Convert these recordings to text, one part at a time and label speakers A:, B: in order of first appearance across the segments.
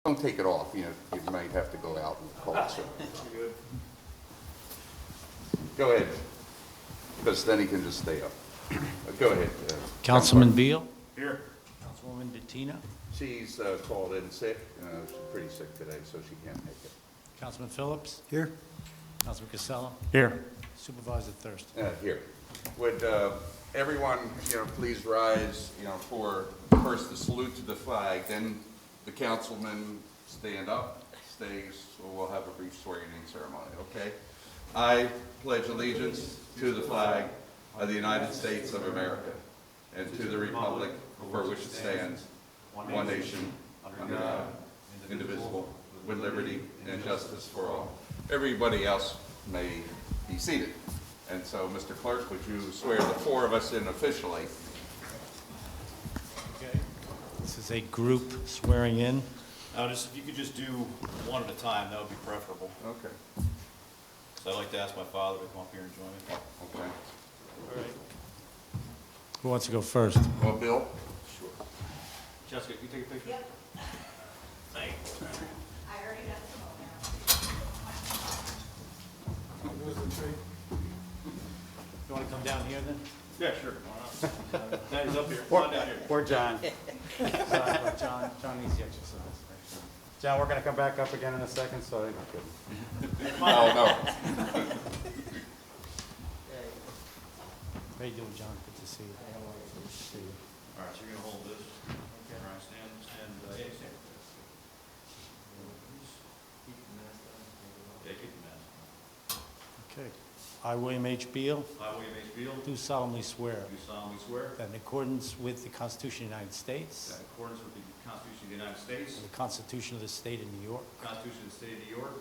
A: Don't take it off, you might have to go out and call it. So. Go ahead, because then he can just stay up. Go ahead.
B: Councilman Beal?
A: Here.
B: Councilwoman DeTina?
A: She's called in sick. She's pretty sick today, so she can't make it.
B: Councilman Phillips?
C: Here.
B: Councilman Casella?
C: Here.
B: Supervisor Thurston?
A: Here. Would everyone, please rise, for first the salute to the flag, then the councilman stand up, stays, so we'll have a brief swearing-in ceremony, okay? I pledge allegiance to the flag of the United States of America and to the republic for which it stands, one nation, under God, indivisible, with liberty and justice for all. Everybody else may be seated. And so, Mr. Clerk, would you swear the four of us in officially?
B: Okay. This is a group swearing in.
D: If you could just do one at a time, that would be preferable.
A: Okay.
D: So I'd like to ask my father to come up here and join me.
A: Okay.
B: All right. Who wants to go first?
A: Well, Bill?
D: Sure. Jessica, can you take a picture?
E: Yep.
D: Thank you.
E: I already got some over
B: You want to come down here then?
D: Yeah, sure. Now he's up here. Come on down here.
C: Poor John.
B: John needs the exercise.
C: John, we're gonna come back up again in a second, so you're not good.
A: Oh, no.
B: How you doing, John? Good to see you. Good to see you.
D: All right, so you're gonna hold this. All right, stand, yeah, stand. Yeah, keep the mask.
B: Okay. I, William H. Beal,
D: I, William H. Beal,
B: do solemnly swear
D: do solemnly swear
B: that in accordance with the Constitution of the United States
D: that in accordance with the Constitution of the United States,
B: and the Constitution of the State of New York,
D: the Constitution of the State of New York,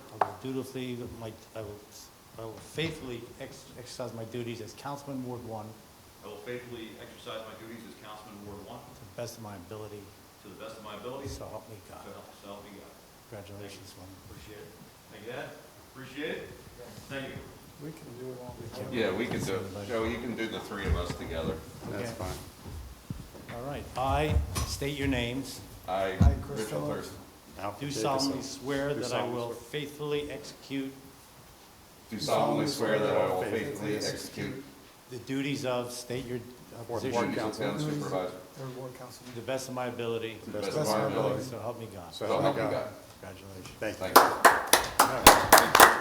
B: I will faithfully exercise my duties as Councilman Ward 1
D: I will faithfully exercise my duties as Councilman Ward 1
B: to the best of my ability.
D: to the best of my ability.
B: So help me God.
D: So help me God.
B: Congratulations, man.
D: Appreciate it. Thank you, Dad. Appreciate it. Thank you.
C: We can do it all.
A: Yeah, we can do it. Joe, you can do the three of us together.
C: That's
B: Okay.
C: fine.
B: All right. I state your names.
A: I,
C: Chris
A: Richard
C: Phillips.
A: Thurston,
B: Do solemnly swear that I will faithfully execute
A: do solemnly swear that I will faithfully execute
B: the duties of, state your
C: Ward
A: the
B: position,
A: duties of town supervisor
B: to the best of my ability.
A: to the best of my ability.
B: So help me God.
C: So
A: So help me
C: God.
A: God.
B: Congratulations.
C: Thank you.
A: Thank you.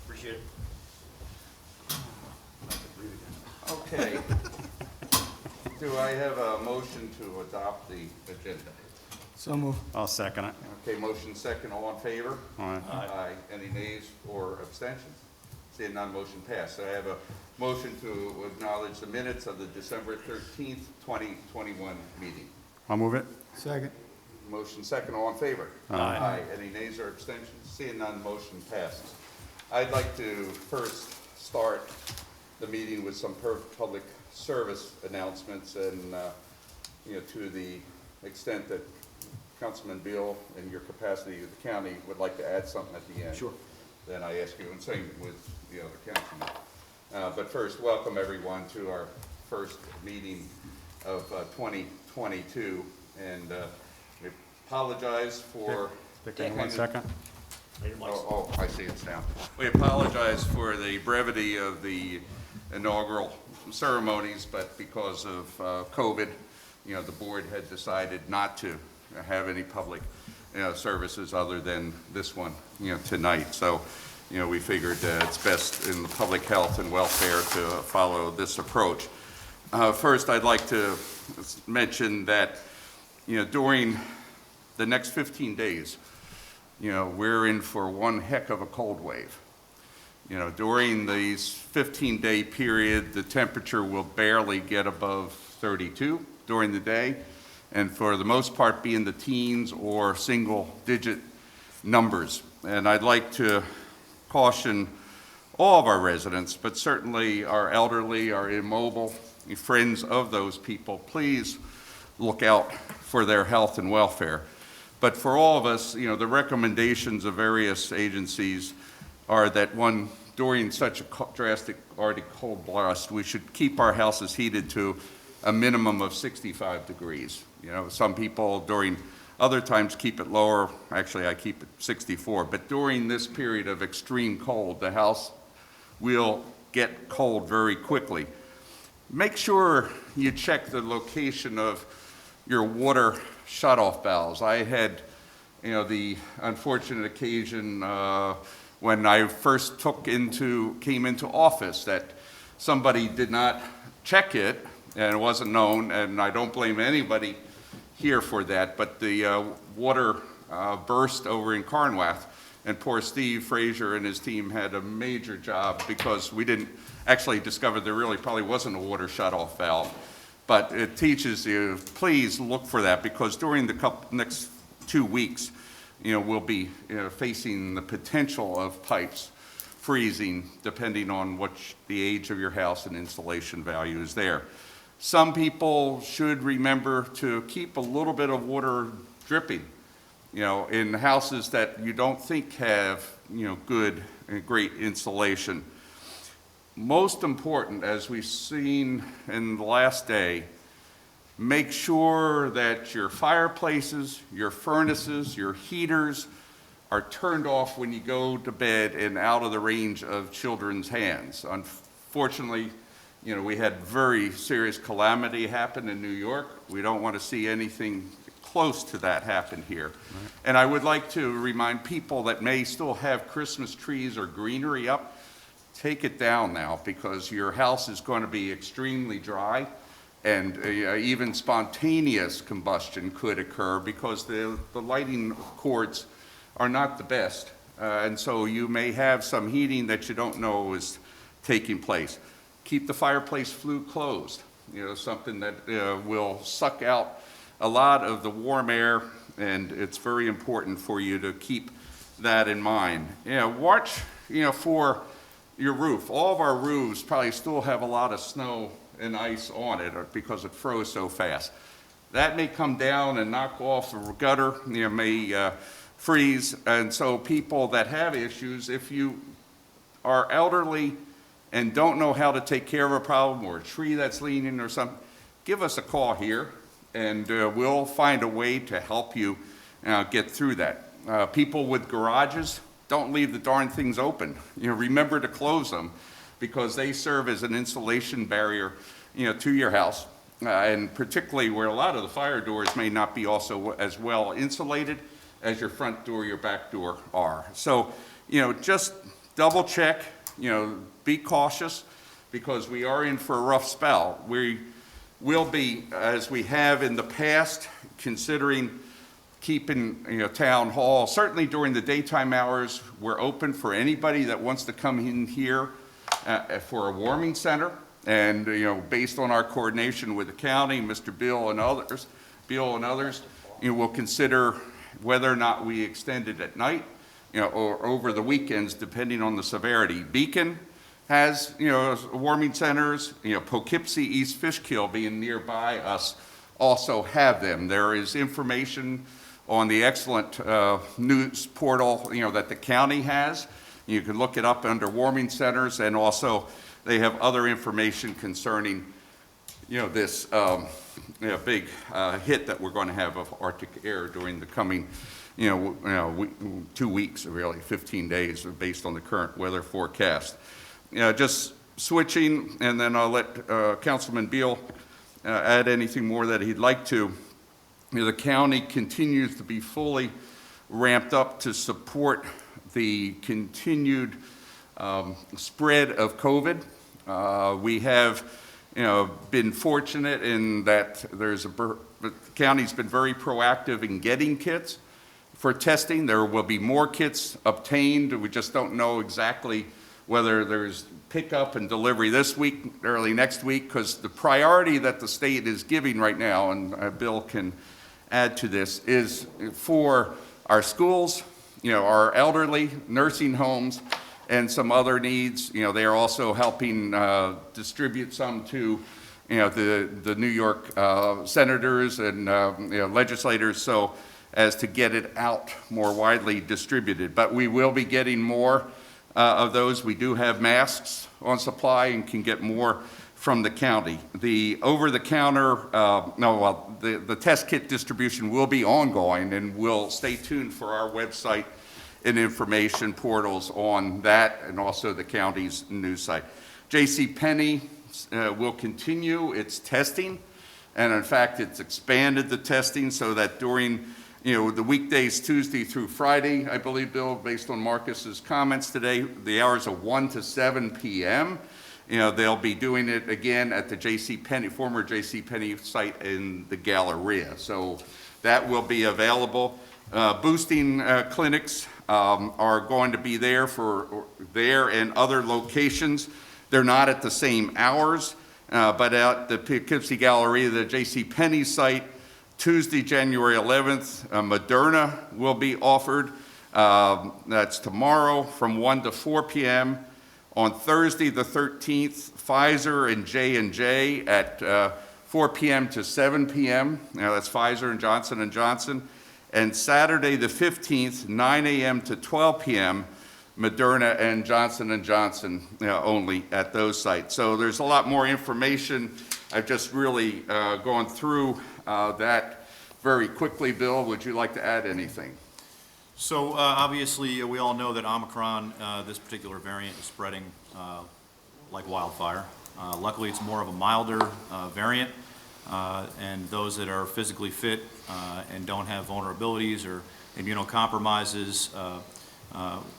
D: Appreciate it.
A: Okay. Do I have a motion to adopt the agenda?
C: So move. I'll second it.
A: Okay, motion second, all in favor?
C: All right.
A: Aye. Any nays or abstentions? Seeing none, motion passed. I have a motion to acknowledge the minutes of the December 13th, 2021 meeting.
C: I'll move it. Second.
A: Motion second, all in favor?
C: Aye.
A: Any nays or abstentions? Seeing none, motion passes. I'd like to first start the meeting with some public service announcements, and to the extent that Councilman Beal, in your capacity of the county, would like to add something at the end.
D: Sure.
A: Then I ask you, and same with the other councilmen. But first, welcome everyone to our first meeting of 2022, and we apologize for.
C: Dick, 1 second.
A: Oh, I see it's down. We apologize for the brevity of the inaugural ceremonies, but because of COVID, the board had decided not to have any public, services other than this one, tonight. So, we figured it's best in the public health and welfare to follow this approach. First, I'd like to mention that, during the next 15 days, we're in for one heck of a cold wave. During these 15-day period, the temperature will barely get above 32 during the day, and for the most part be in the teens or single-digit numbers. And I'd like to caution all of our residents, but certainly our elderly, our immobile, friends of those people, please look out for their health and welfare. But for all of us, the recommendations of various agencies are that one during such a drastic Arctic cold blast, we should keep our houses heated to a minimum of 65 degrees. You know, some people during other times keep it lower. Actually, I keep it 64. But during this period of extreme cold, the house will get cold very quickly. Make sure you check the location of your water shutoff valves. I had, you know, the unfortunate occasion when I first came into office that somebody did not check it, and it wasn't known, and I don't blame anybody here for that, but the water burst over in Carnwath, and poor Steve Frazier and his team had a major job because we didn't actually discover there really probably wasn't a water shutoff valve. But it teaches you, please look for that, because during the next 2 weeks, you know, we'll be facing the potential of pipes freezing depending on the age of your house and insulation value is there. Some people should remember to keep a little bit of water dripping, you know, in houses that you don't think have, you know, good and great insulation. Most important, as we've seen in the last day, make sure that your fireplaces, your furnaces, your heaters are turned off when you go to bed and out of the range of children's hands. Unfortunately, you know, we had very serious calamity happen in New York. We don't want to see anything close to that happen here. Right. And I would like to remind people that may still have Christmas trees or greenery up, take it down now, because your house is going to be extremely dry, and even spontaneous combustion could occur because the lighting cords are not the best. And so you may have some heating that you don't know is taking place. Keep the fireplace flue closed, you know, something that will suck out a lot of the warm air, and it's very important for you to keep that in mind. Watch, for your roof. All of our roofs probably still have a lot of snow and ice on it because it froze so fast. That may come down and knock off the gutter, may freeze, and so people that have issues, if you are elderly and don't know how to take care of a problem or a tree that's leaning or something, give us a call here, and we'll find a way to help you get through that. People with garages, don't leave the darn things open. Remember to close them, because they serve as an insulation barrier, to your house, and particularly where a lot of the fire doors may not be also as well insulated as your front door, your back door are. So, just double check, be cautious, because we are in for a rough spell. We will be, as we have in the past, considering keeping town hall, certainly during the daytime hours, we're open for anybody that wants to come in here for a warming center. And based on our coordination with the county, Mr. Bill and others, we'll consider whether or not we extend it at night, or over the weekends, depending on the severity. Beacon has, warming centers. Poughkeepsie, East Fishkill being nearby us also have them. There is information on the excellent news portal, that the county has. You can look it up under warming centers, and also they have other information concerning, this big hit that we're going to have of Arctic air during the coming, 2 weeks, or really 15 days, based on the current weather forecast. Just switching, and then I'll let Councilman Beal add anything more that he'd like to. The county continues to be fully ramped up to support the continued spread of COVID. We have, been fortunate in that the county's been very proactive in getting kits for testing. There will be more kits obtained. We just don't know exactly whether there's pickup and delivery this week, early next week, because the priority that the state is giving right now, and Bill can add to this, is for our schools, our elderly, nursing homes, and some other needs. They are also helping distribute some to, the New York senators and legislators, so as to get it out more widely distributed. But we will be getting more of those. We do have masks on supply and can get more from the county. The over-the-counter, the test kit distribution will be ongoing, and we'll stay tuned for our website and information portals on that, and also the county's news site. JCPenney will continue its testing, and in fact, it's expanded the testing so that during the weekdays, Tuesday through Friday, I believe, Bill, based on Marcus's comments today, the hours of 1 to 7 p.m., they'll be doing it again at the former JCPenney site in the Galleria. So that will be available. Boosting clinics are going to be there and other locations. They're not at the same hours, but at the Poughkeepsie Galleria, the JCPenney site, Tuesday, January 11th, Moderna will be offered. That's tomorrow from 1 to 4 p.m. On Thursday, the 13th, Pfizer and J&J at 4 p.m. to 7 p.m. Now that's Pfizer and Johnson & Johnson. And Saturday, the 15th, 9 a.m. to 12 p.m., Moderna and Johnson & Johnson only at those sites. So there's a lot more information. I've just really gone through that very quickly. Bill, would you like to add anything?
D: So obviously, we all know that Omicron, this particular variant, is spreading like wildfire. Luckily, it's more of a milder variant, and those that are physically fit and don't have vulnerabilities or immunocompromises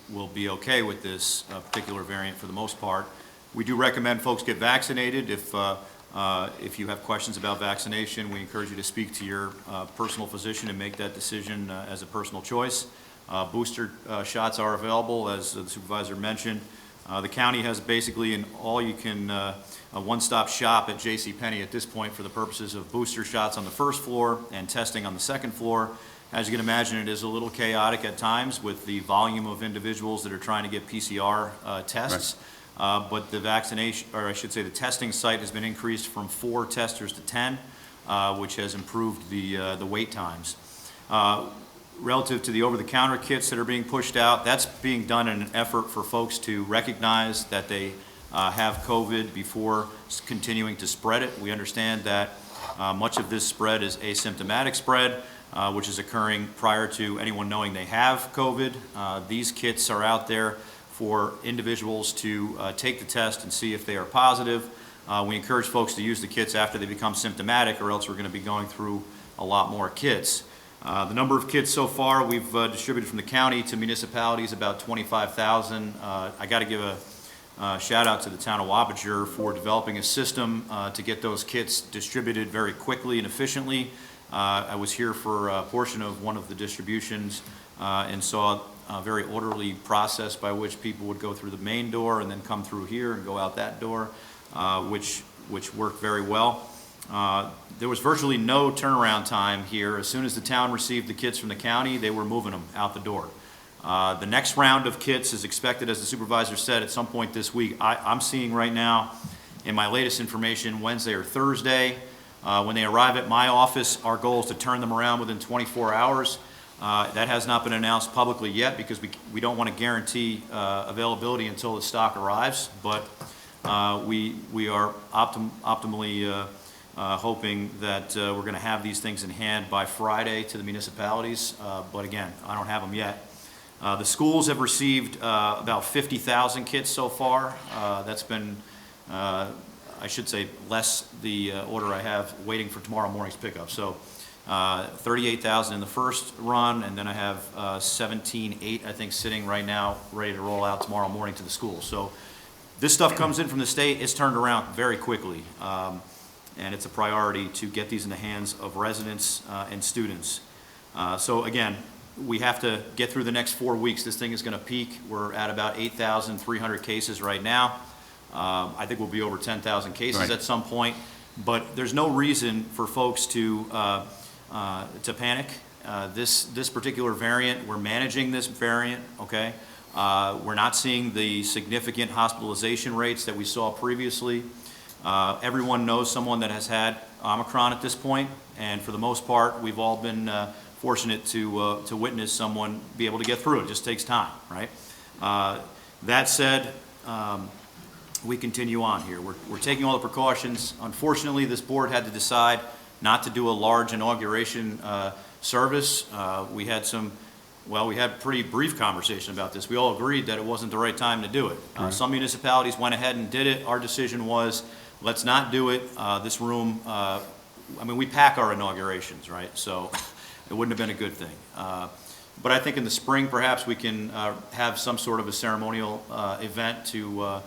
D: will be okay with this particular variant for the most part. We do recommend folks get vaccinated. If you have questions about vaccination, we encourage you to speak to your personal physician and make that decision as a personal choice. Booster shots are available, as the supervisor mentioned. The county has basically an a one-stop shop at JCPenney at this point for the purposes of booster shots on the first floor and testing on the second floor. As you can imagine, it is a little chaotic at times with the volume of individuals that are trying to get PCR tests. Right. But the vaccination, or I should say the testing site, has been increased from 4 testers to 10, which has improved the wait times. Relative to the over-the-counter kits that are being pushed out, that's being done in an effort for folks to recognize that they have COVID before continuing to spread it. We understand that much of this spread is asymptomatic spread, which is occurring prior to anyone knowing they have COVID. These kits are out there for individuals to take the test and see if they are positive. We encourage folks to use the kits after they become symptomatic, or else we're going to be going through a lot more kits. The number of kits so far we've distributed from the county to municipalities, about 25,000. I got to give a shout out to the town of Wappinger for developing a system to get those kits distributed very quickly and efficiently. I was here for a portion of one of the distributions and saw a very orderly process by which people would go through the main door and then come through here and go out that door, which worked very well. There was virtually no turnaround time here. As soon as the town received the kits from the county, they were moving them out the door. The next round of kits is expected, as the supervisor said, at some point this week. I'm seeing right now, in my latest information, Wednesday or Thursday. When they arrive at my office, our goal is to turn them around within 24 hours. That has not been announced publicly yet because we don't want to guarantee availability until the stock arrives, but we are optimally hoping that we're going to have these things in hand by Friday to the municipalities, but again, I don't have them yet. The schools have received about 50,000 kits so far. That's been, I should say, less the order I have waiting for tomorrow morning's pickup. So 38,000 in the first run, and then I have 17,800, I think, sitting right now, ready to roll out tomorrow morning to the schools. So this stuff comes in from the state. It's turned around very quickly. And it's a priority to get these in the hands of residents and students. So again, we have to get through the next 4 weeks. This thing is going to peak. We're at about 8,300 cases right now. I think we'll be over 10,000 cases at some point. But there's no reason for folks to panic. This particular variant, we're managing this variant, okay? We're not seeing the significant hospitalization rates that we saw previously. Everyone knows someone that has had Omicron at this point, and for the most part, we've all been fortunate to witness someone be able to get through it. It just takes time, right? That said, we continue on here. We're taking all the precautions. Unfortunately, this board had to decide not to do a large inauguration service. We had pretty brief conversation about this. We all agreed that it wasn't the right time to do it. Some municipalities went ahead and did it. Our decision was, let's not do it. This room, we pack our inaugurations, right? So it wouldn't have been a good thing. But I think in the spring, perhaps we can have some sort of a ceremonial event to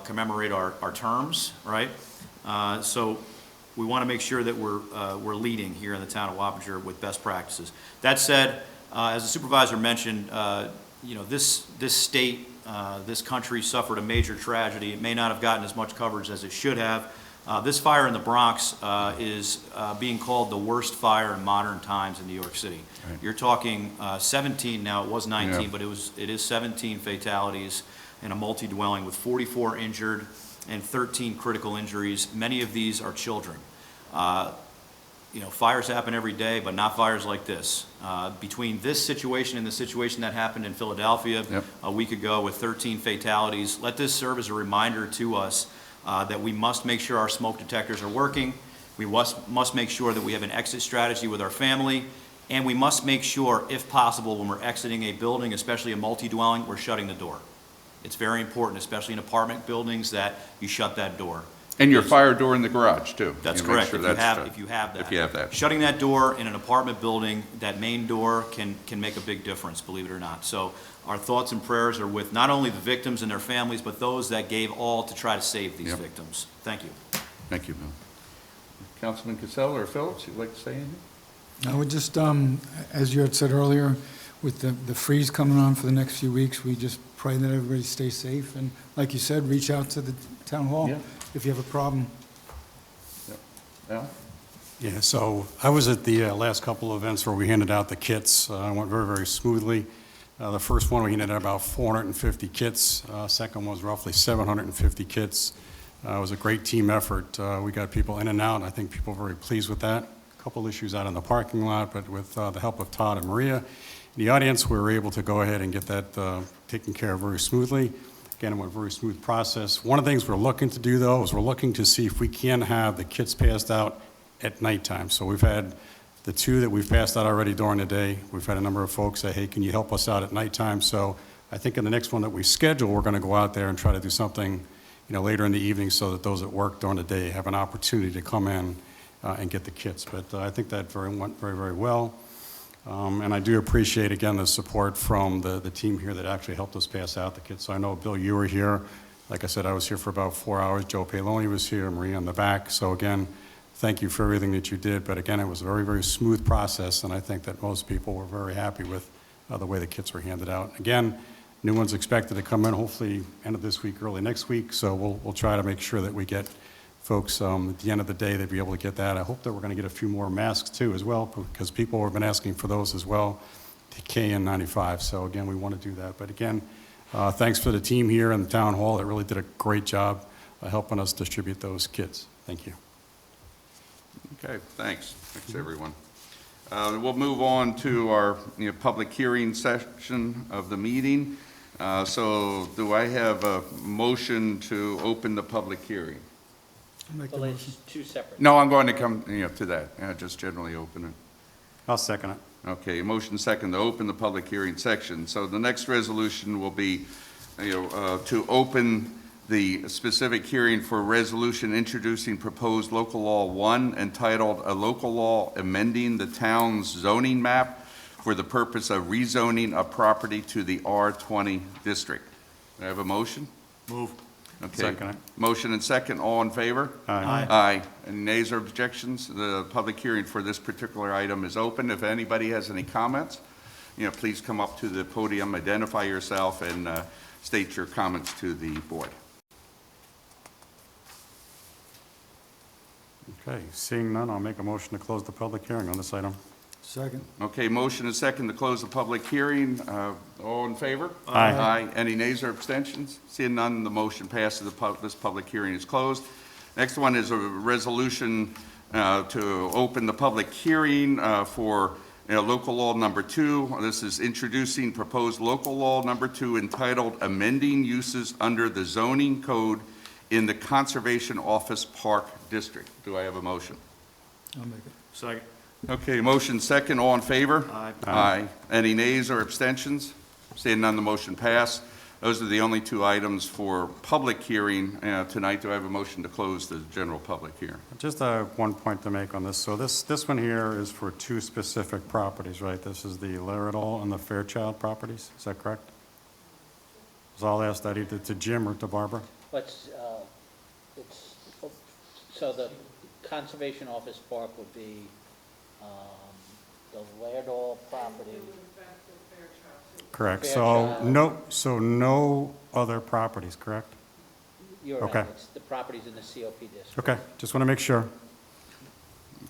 D: commemorate our terms, right? So we want to make sure that we're leading here in the town of Wappinger with best practices. That said, as the supervisor mentioned, this state, this country suffered a major tragedy. It may not have gotten as much coverage as it should have. This fire in the Bronx is being called the worst fire in modern times in New York City. Right. You're talking 17 now. It was 19, yeah. But it is 17 fatalities in a multi-dwelling with 44 injured and 13 critical injuries. Many of these are children. Fires happen every day, but not fires like this. Between this situation and the situation that happened in Philadelphia a week ago with 13 fatalities, let this serve as a reminder to us that we must make sure our smoke detectors are working. We must make sure that we have an exit strategy with our family. And we must make sure, if possible, when we're exiting a building, especially a multi-dwelling, we're shutting the door. It's very important, especially in apartment buildings, that you shut that door.
A: And your fire door in the garage, too.
D: That's correct, if you have that. Shutting that door in an apartment building, that main door can make a big difference, believe it or not. So our thoughts and prayers are with not only the victims and their families, but those that gave all to try to save these victims. Thank you.
A: Thank you, Bill. Councilman Casella or Phillips, you'd like to say anything?
F: I would just, as you had said earlier, with the freeze coming on for the next few weeks, we just pray that everybody stays safe. And like you said, reach out to the town hall if you have a problem.
A: Al?
G: Yeah, so I was at the last couple of events where we handed out the kits. It went very, very smoothly. The first one, we handed out about 450 kits. Second one was roughly 750 kits. It was a great team effort. We got people in and out. I think people were very pleased with that. A couple issues out in the parking lot, but with the help of Todd and Maria in the audience, we were able to go ahead and get that taken care of very smoothly. Again, it went a very smooth process. One of the things we're looking to do, though, is we're looking to see if we can have the kits passed out at nighttime. So we've had the 2 that we've passed out already during the day. We've had a number of folks say, hey, can you help us out at nighttime? So I think in the next one that we schedule, we're going to go out there and try to do something later in the evening so that those that work during the day have an opportunity to come in and get the kits. But I think that went very, very well. And I do appreciate, again, the support from the team here that actually helped us pass out the kits. So I know, Bill, you were here. Like I said, I was here for about 4 hours. Joe Paloni was here, Maria in the back. So again, thank you for everything that you did. But again, it was a very, very smooth process, and I think that most people were very happy with the way the kits were handed out. Again, new ones expected to come in hopefully end of this week, early next week. So we'll try to make sure that we get folks at the end of the day, they'd be able to get that. I hope that we're going to get a few more masks too as well, because people have been asking for those as well, the KN95. So again, we want to do that. But again, thanks for the team here in the town hall that really did a great job helping us distribute those kits. Thank you.
A: Okay, thanks. Thanks, everyone. We'll move on to our public hearing section of the meeting. So do I have a motion to open the public hearing?
H: Well, it's 2 separate.
A: No, I'm going to come to that. Just generally open it.
G: I'll second it.
A: Okay, motion second to open the public hearing section. So the next resolution will be, to open the specific hearing for resolution introducing proposed local law 1 entitled "A Local Law Amending the Town's Zoning Map for the purpose of rezoning a property to the R20 district." Do I have a motion?
D: Move.
A: Okay.
G: Second it.
A: Motion and second. All in favor?
G: Aye.
A: Aye. Any nays or objections? The public hearing for this particular item is open. If anybody has any comments, please come up to the podium, identify yourself, and state your comments to the board.
G: Okay, seeing none, I'll make a motion to close the public hearing on this item.
F: Second.
A: Okay, motion and second to close the public hearing. All in favor?
G: Aye.
A: Aye. Any nays or abstentions? Seeing none, the motion passes. This public hearing is closed. Next one is a resolution to open the public hearing for Local Law Number 2, this is introducing proposed Local Law Number 2 entitled Amending Uses Under the Zoning Code in the Conservation Office Park District. Do I have a motion?
F: I'll make it.
D: Second.
A: Okay, motion second, all in favor?
D: Aye.
A: Aye. Any nays or abstentions? Seeing none, the motion passed. Those are the only two items for public hearing tonight. Do I have a motion to close the general public hearing?
G: Just one point to make on this. So this one here is for two specific properties, right? This is the Laredale and the Fairchild properties. Is that correct? So I'll ask that either to Jim or to Barbara.
H: So the Conservation Office Park would be the Laerdal property.
G: Correct.
H: Fairchild.
G: So no other properties, correct?
H: You're
G: Okay.
H: right, it's the properties in the COP district.
G: Okay, just want to make sure.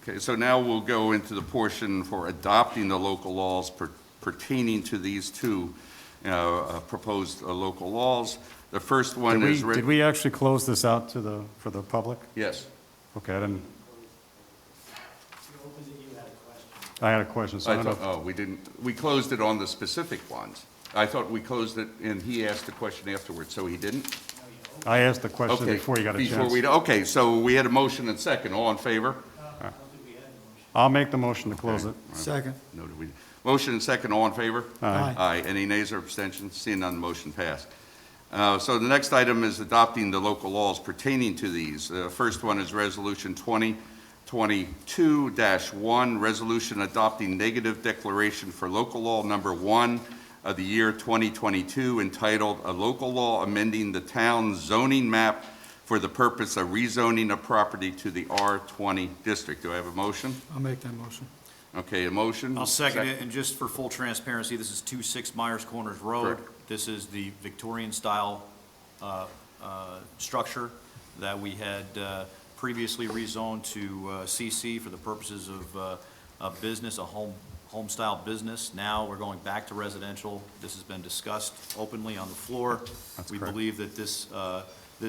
A: Okay, so now we'll go into the portion for adopting the local laws pertaining to these two proposed local laws. The first one is...
G: Did we actually close this out for the public?
A: Yes.
G: Okay, I didn't. I had a question, so I
A: I
G: don't know.
A: thought, we didn't, we closed it on the specific ones. I thought we closed it, and he asked the question afterwards, so he didn't?
G: I asked the question
A: Okay,
G: before you got a
A: before
G: chance.
A: okay, so we had a motion and second. All in favor?
G: I'll make the motion to close it.
F: Second.
A: Noted we- Motion and second, all in favor?
F: Aye.
A: Aye. Any nays or abstentions? Seeing none, the motion passed. So the next item is adopting the local laws pertaining to these. The first one is Resolution 2022-1, resolution adopting negative declaration for local law number 1 of the year 2022, entitled "A Local Law Amending the Town Zoning Map for the Purpose of Rezoning a Property to the R20 District." Do I have a motion?
F: I'll make that motion.
A: Okay, a motion?
D: I'll second it, and just for full transparency, this is 26 Myers Corners Road.
A: Correct.
D: This is the Victorian-style structure that we had previously rezoned to CC for the purposes of business, a home-style business. Now, we're going back to residential. This has been discussed openly on the floor.
G: That's
D: We
G: correct.
D: believe that this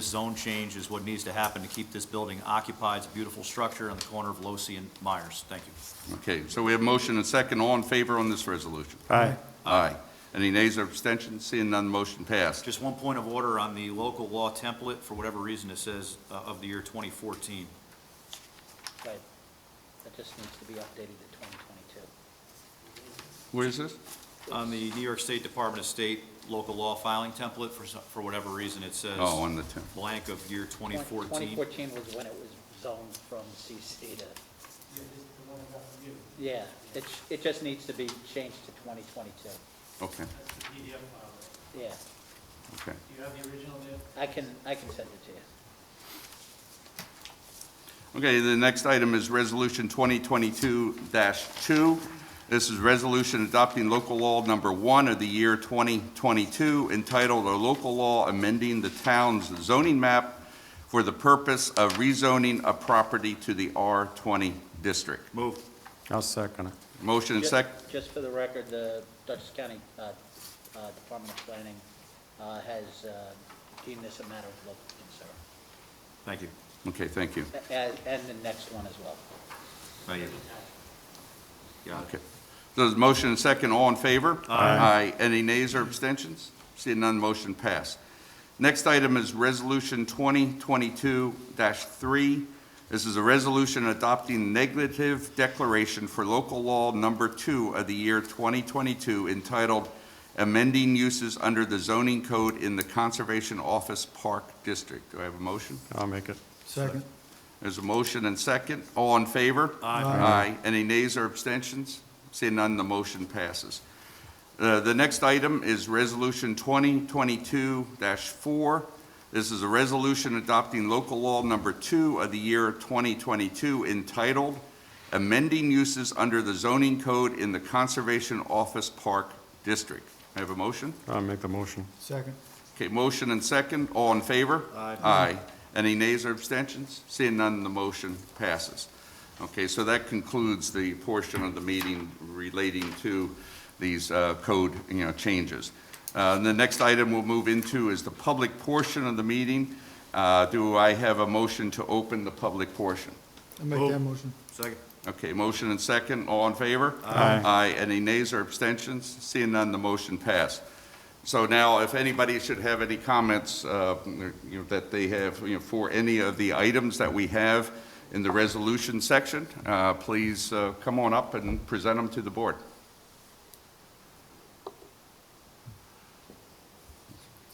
D: zone change is what needs to happen to keep this building occupied. It's a beautiful structure on the corner of Losey and Myers. Thank you.
A: Okay, so we have motion and second. All in favor on this resolution?
G: Aye.
A: Aye. Any nays or abstentions? Seeing none, motion passed.
D: Just one point of order on the local law template. For whatever reason, it says of the year 2014.
H: Right, that just needs to be updated to 2022.
A: Where is this?
D: On the New York State Department of State local law filing template, for whatever reason, it says
A: Oh, on the 10th.
D: blank of year 2014.
H: 2014 was when it was zoned from CC to... Yeah, it just needs to be changed to 2022.
A: Okay,
H: Yeah,
A: okay.
H: I can send it to you.
A: Okay, the next item is Resolution 2022-2. This is resolution adopting local law number 1 of the year 2022, entitled "A Local Law Amending the Town's Zoning Map for the Purpose of Rezoning a Property to the R20 District."
D: Move.
G: I'll second it.
A: Motion and second.
H: Just for the record, the Dutchess County Department of Planning has deemed this a matter of local concern.
D: Thank you.
A: Okay, thank you.
H: And the next one as well.
D: Thank you. Got it.
A: Okay. So there's motion and second. All in favor?
D: Aye.
A: Any nays or abstentions? Seeing none, motion passed. Next item is Resolution 2022-3. This is a resolution adopting negative declaration for local law number 2 of the year 2022, entitled "Amending Uses Under the Zoning Code in the Conservation Office Park District." Do I have a motion?
G: I'll make it.
F: Second.
A: There's a motion and second. All in favor?
D: Aye.
A: Aye. Any nays or abstentions? Seeing none, the motion passes. The next item is Resolution 2022-4. This is a resolution adopting local law number 2 of the year 2022, entitled "Amending Uses Under the Zoning Code in the Conservation Office Park District." I have a motion?
G: I'll make the motion.
F: Second.
A: Okay, motion and second. All in favor?
D: Aye.
A: Aye. Any nays or abstentions? Seeing none, the motion passes. Okay, so that concludes the portion of the meeting relating to these code, changes. The next item we'll move into is the public portion of the meeting. Do I have a motion to open the public portion?
F: I'll make that motion.
D: Second.
A: Okay, motion and second, all in favor?
G: Aye.
A: Aye. Any nays or abstentions? Seeing none, the motion passed. So now, if anybody should have any comments, that they have, for any of the items that we have in the resolution section, please come on up and present them to the board.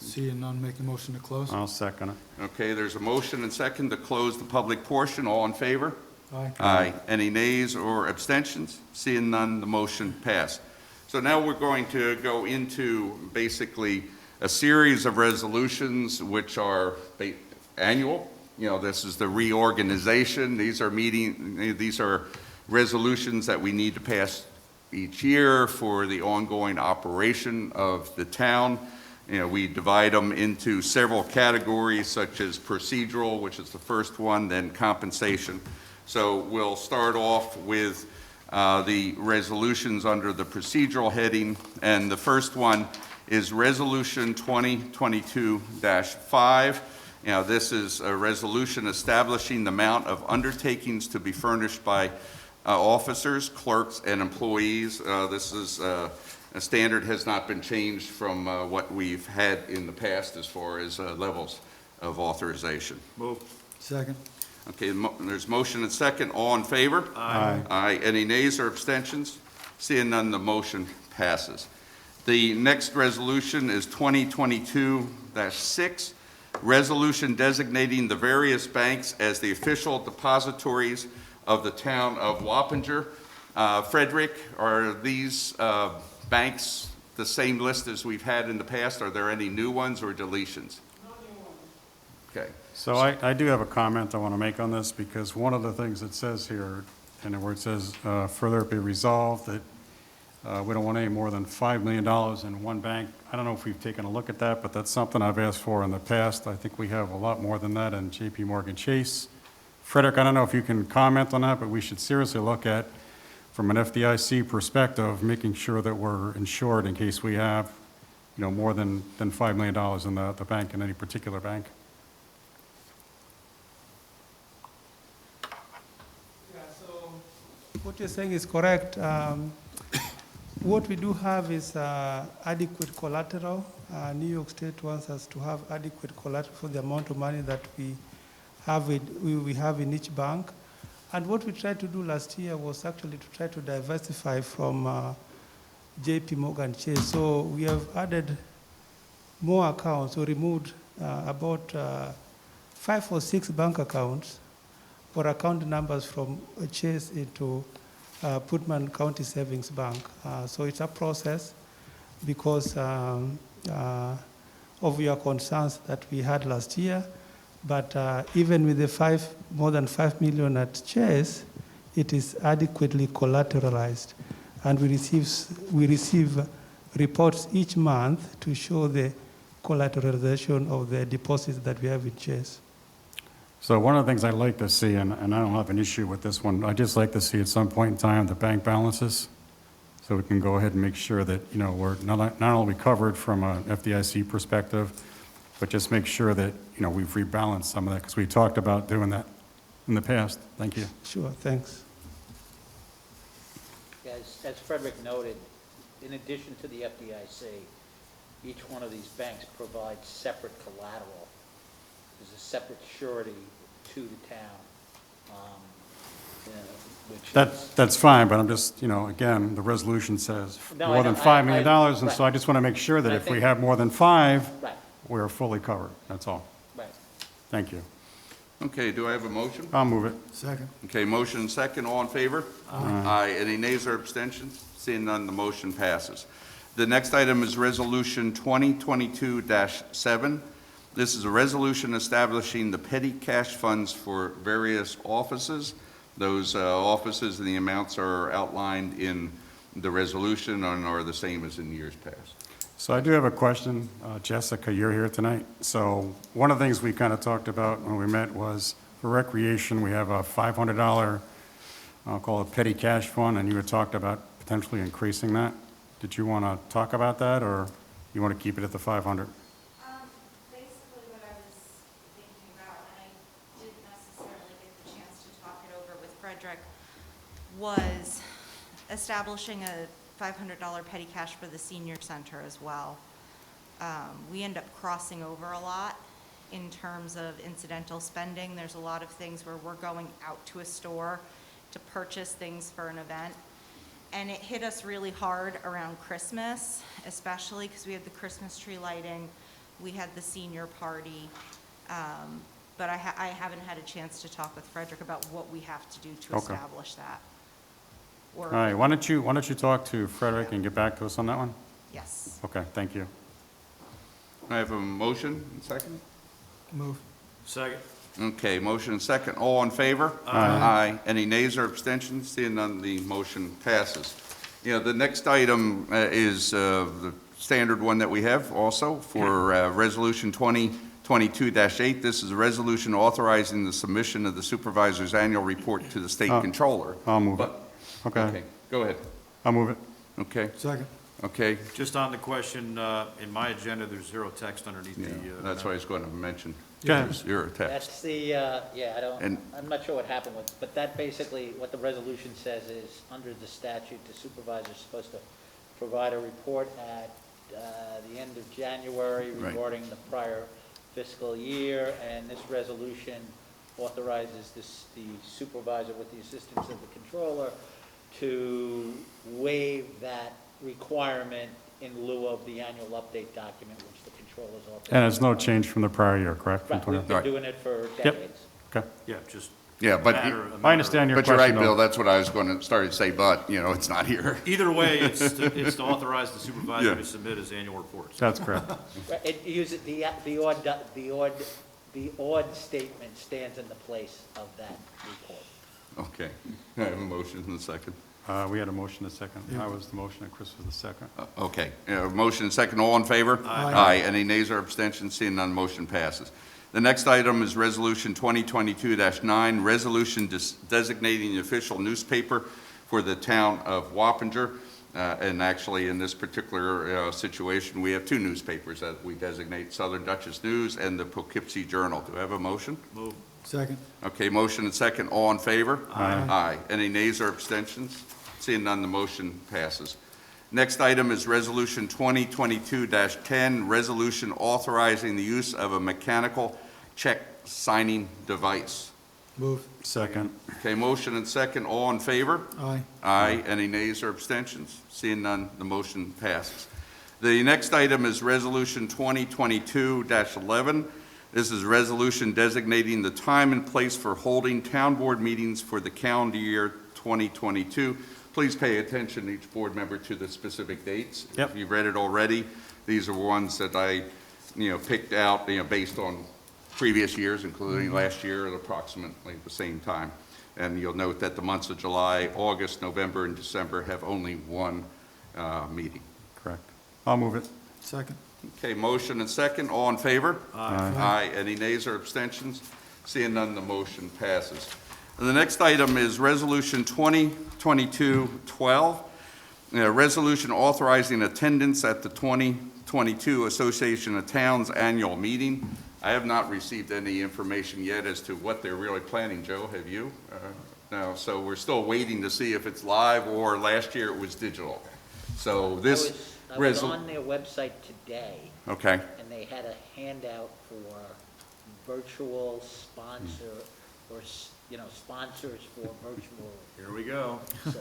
F: Seeing none, make a motion to close.
G: I'll second it.
A: Okay, there's a motion and second to close the public portion. All in favor?
F: Aye.
A: Aye. Any nays or abstentions? Seeing none, the motion passed. So now we're going to go into basically a series of resolutions which are annual. This is the reorganization. These are resolutions that we need to pass each year for the ongoing operation of the town. We divide them into several categories, such as procedural, which is the first one, then compensation. So we'll start off with the resolutions under the procedural heading, and the first one is Resolution 2022-5. This is a resolution establishing the amount of undertakings to be furnished by officers, clerks, and employees. This is a standard has not been changed from what we've had in the past as far as levels of authorization.
D: Move.
F: Second.
A: Okay, there's motion and second. All in favor?
G: Aye.
A: Aye. Any nays or abstentions? Seeing none, the motion passes. The next resolution is 2022-6, resolution designating the various banks as the official depositories of the town of Wappinger. Frederick, are these banks the same list as we've had in the past? Are there any new ones or deletions? No new ones. Okay.
G: So I do have a comment I want to make on this, because one of the things it says here, and where it says, further be resolved, that we don't want any more than $5 million in one bank. I don't know if we've taken a look at that, but that's something I've asked for in the past. I think we have a lot more than that in JP Morgan Chase. Frederick, I don't know if you can comment on that, but we should seriously look at, from an FDIC perspective, making sure that we're insured in case we have, more than $5 million in the bank, in any particular bank.
I: Yeah, so what you're saying is correct. What we do have is adequate collateral. New York State wants us to have adequate collateral for the amount of money that we have in each bank. And what we tried to do last year was actually to try to diversify from JP Morgan Chase. So we have added more accounts, or removed about 5 or 6 bank accounts or account numbers from Chase into Putnam County Savings Bank. So it's a process because of your concerns that we had last year. But even with the more than 5 million at Chase, it is adequately collateralized. And we receive reports each month to show the collateralization of the deposits that we have in Chase.
G: So one of the things I'd like to see, and I don't have an issue with this one, I'd just like to see at some point in time the bank balances, so we can go ahead and make sure that, we're not only covered from an FDIC perspective, but just make sure that, we've rebalanced some of that, because we talked about doing that in the past. Thank you.
I: Sure, thanks.
H: As Frederick noted, in addition to the FDIC, each one of these banks provides separate collateral. There's a separate surety to the town, which is...
G: That's fine, but I'm just, again, the resolution says
H: No,
G: more
H: I
G: than
H: know.
G: $5 million, and
H: Right.
G: so I just want to make sure that
H: I
G: if we
H: think-
G: have more than 5,
H: Right,
G: we're fully covered. That's all.
H: right.
G: Thank you.
A: Okay, do I have a motion?
G: I'll move it.
F: Second.
A: Okay, motion and second. All in favor? Aye. Any nays or abstentions? Seeing none, the motion passes. The next item is Resolution 2022-7. This is a resolution establishing the petty cash funds for various offices. Those offices and the amounts are outlined in the resolution and are the same as in years past.
G: So I do have a question. Jessica, you're here tonight. So one of the things we kind of talked about when we met was for recreation, we have a $500, I'll call it petty cash fund, and you had talked about potentially increasing that. Did you want to talk about that, or you want to keep it at the 500?
E: Basically what I was thinking about, and I didn't necessarily get the chance to talk it over with Frederick, was establishing a $500 petty cash for the senior center as well. We end up crossing over a lot in terms of incidental spending. There's a lot of things where we're going out to a store to purchase things for an event. And it hit us really hard around Christmas, especially because we had the Christmas tree lighting, we had the senior party. But I haven't had a chance to talk with Frederick about what we have to do to
G: Okay.
E: establish that.
G: All right, why don't you talk to Frederick and get back to us on that one?
E: Yes.
G: Okay, thank you.
A: I have a motion and second?
F: Move.
D: Second.
A: Okay, motion and second. All in favor? Aye. Any nays or abstentions? Seeing none, the motion passes. You know, the next item is the standard one that we have also for Resolution 2022-8. This is a resolution authorizing the submission of the supervisor's annual report to the state controller.
G: I'll move it.
A: But-
G: Okay,
A: Go ahead.
G: I'll move it.
A: Okay,
F: Second.
A: okay.
D: Just on the question, in my agenda, there's zero text underneath
A: Yeah,
D: the.
A: that's what I was going to mention.
G: Go ahead.
A: There's zero text.
H: That's the, yeah,
A: And-
H: I'm not sure what happened with, but that basically, what the resolution says is, under the statute, the supervisor's supposed to provide a report at the end of January
A: Right.
H: regarding the prior fiscal year, and this resolution authorizes the supervisor with the assistance of the controller to waive that requirement in lieu of the annual update document, which the controller's office.
G: And it's no change from the prior year, correct? From
H: Right, we've
G: 20
H: been
A: Right.
H: doing it for
G: Yep.
H: decades.
G: Okay,
D: Yeah, just.
A: Yeah, but,
G: I understand your
A: but you're
G: question,
A: right, Bill,
G: though.
A: that's what I was going to start to say, but, you know, it's not here.
D: Either way, it's to authorize the supervisor
A: Yeah.
D: to submit his annual reports.
G: That's correct.
H: Right, it uses, the odd statement stands in the place of that report.
A: Okay, I have a motion and a second.
G: We had a motion and a second. I was the motion and Chris was the second.
A: Okay, motion and second, all in favor?
F: Aye.
A: Any nays or abstentions? Seeing none, motion passes. The next item is Resolution 2022-9, resolution designating the official newspaper for the town of Wappinger. And actually, in this particular situation, we have two newspapers that we designate, Southern Dutchess News and the Poughkeepsie Journal. Do I have a motion?
D: Move.
F: Second.
A: Okay, motion and second, all in favor?
F: Aye.
A: Aye. Any nays or abstentions? Seeing none, the motion passes. Next item is Resolution 2022-10, resolution authorizing the use of a mechanical check signing device.
F: Move.
G: Second.
A: Okay, motion and second, all in favor?
F: Aye.
A: Aye. Any nays or abstentions? Seeing none, the motion passes. The next item is Resolution 2022-11. This is a resolution designating the time and place for holding town board meetings for the calendar year 2022. Please pay attention, each board member, to the specific dates.
G: Yep.
A: If you've read it already, these are ones that I, picked out, based on previous years, including last year at approximately the same time. And you'll note that the months of July, August, November, and December have only one meeting.
G: Correct. I'll move it.
F: Second.
A: Okay, motion and second, all in favor?
G: Aye.
A: Aye. Any nays or abstentions? Seeing none, the motion passes. And the next item is Resolution 2022-12, a resolution authorizing attendance at the 2022 Association of Towns Annual Meeting. I have not received any information yet as to what they're really planning. Joe, have you? No, so we're still waiting to see if it's live, or last year it was digital. So this
H: I was on their website today,
A: okay.
H: and they had a handout for virtual sponsor, or, sponsors for virtual,
D: Here we go.
H: so.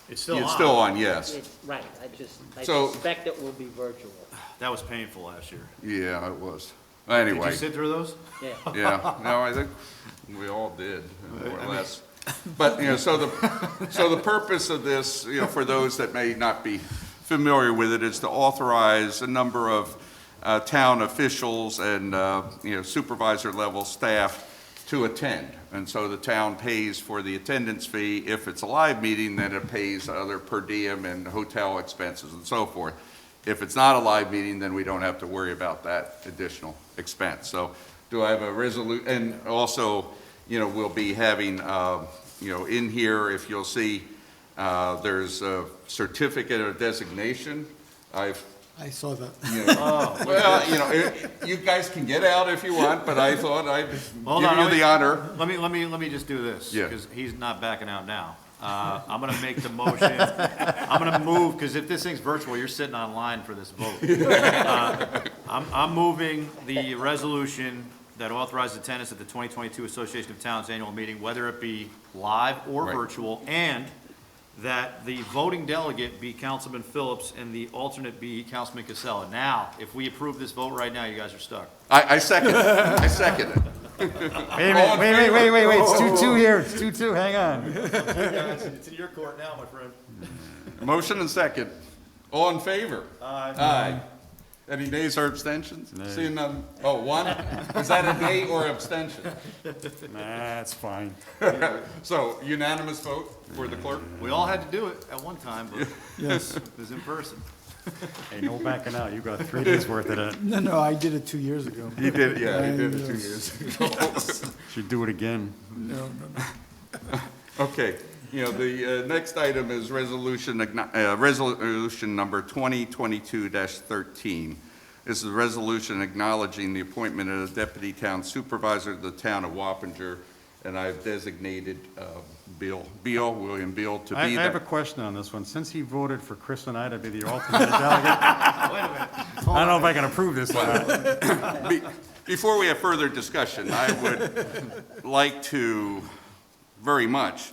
D: It's still on.
A: It's still on, yes.
H: Right, I
A: So-
H: suspect it will be virtual,
D: That was painful last year.
A: Yeah, it was.
D: Did
A: Anyway,
D: you sit through those?
H: yeah.
A: yeah, no, I think we all did, more or less. But, so the purpose of this, for those that may not be familiar with it, is to authorize a number of town officials and, supervisor-level staff to attend. And so the town pays for the attendance fee. If it's a live meeting, then it pays other per diem and hotel expenses and so forth. If it's not a live meeting, then we don't have to worry about that additional expense. So do I have a resolution? And also, we'll be having, in here, if you'll see, there's a certificate of designation. I
F: I saw that.
D: Oh,
A: Well, you know, you guys can get out if you want, but I thought I'd
D: Hold
A: give
D: on,
A: you
D: let me-
A: the honor.
D: let me just do this,
A: Yeah.
D: because he's not backing out now. I'm gonna make the motion, I'm gonna move, because if this thing's virtual, you're sitting online for this vote. I'm moving the resolution that authorizes attendance at the 2022 Association of Towns Annual Meeting, whether it be live or
A: Right.
D: virtual, and that the voting delegate be Councilman Phillips and the alternate be Councilman Casella. Now, if we approve this vote right now, you guys are stuck.
A: I second it. I second it.
C: Wait a minute, wait, it's 2-2 here, it's 2-2, hang on.
D: It's in your court now, my friend.
A: Motion and second. All in favor?
D: Aye.
A: Aye. Any nays or abstentions? Seeing none. Oh, one? Is that a nay or abstention?
G: That's fine.
A: So unanimous vote for the clerk?
D: We all had to do it at one time, but
F: Yes.
D: it was in person.
G: Hey, no backing out, you got 3 days worth of that.
F: No, I did it 2 years ago.
A: He did, yeah, he did it
F: Yes.
A: 2 years ago.
G: Should do it again.
F: No.
A: Okay, you know, the next item is resolution number 2022-13. This is a resolution acknowledging the appointment of the deputy town supervisor of the town of Wappinger, and I've designated William Beal, to
G: I
A: be
G: have a
A: that.
G: question on this one. Since he voted for Chris and I to be the alternate delegate, I don't know if I can approve this or not.
A: Before we have further discussion, I would like to very much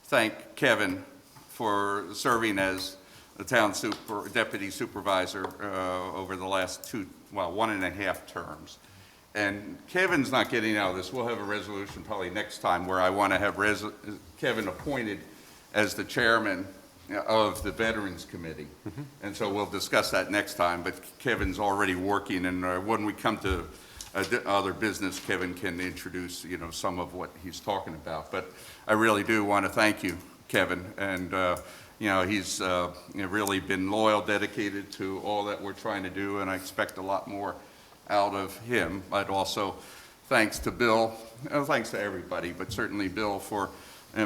A: thank Kevin for serving as the town deputy supervisor over the last 1.5 terms. And Kevin's not getting out of this. We'll have a resolution probably next time where I want to have Kevin appointed as the chairman of the Veterans Committee. And so we'll discuss that next time, but Kevin's already working, and when we come to other business, Kevin can introduce, you know, some of what he's talking about. But I really do want to thank you, Kevin, and you know, he's really been loyal, dedicated to all that we're trying to do, and I expect a lot more out of him. But also thanks to Bill, thanks to everybody, but certainly Bill for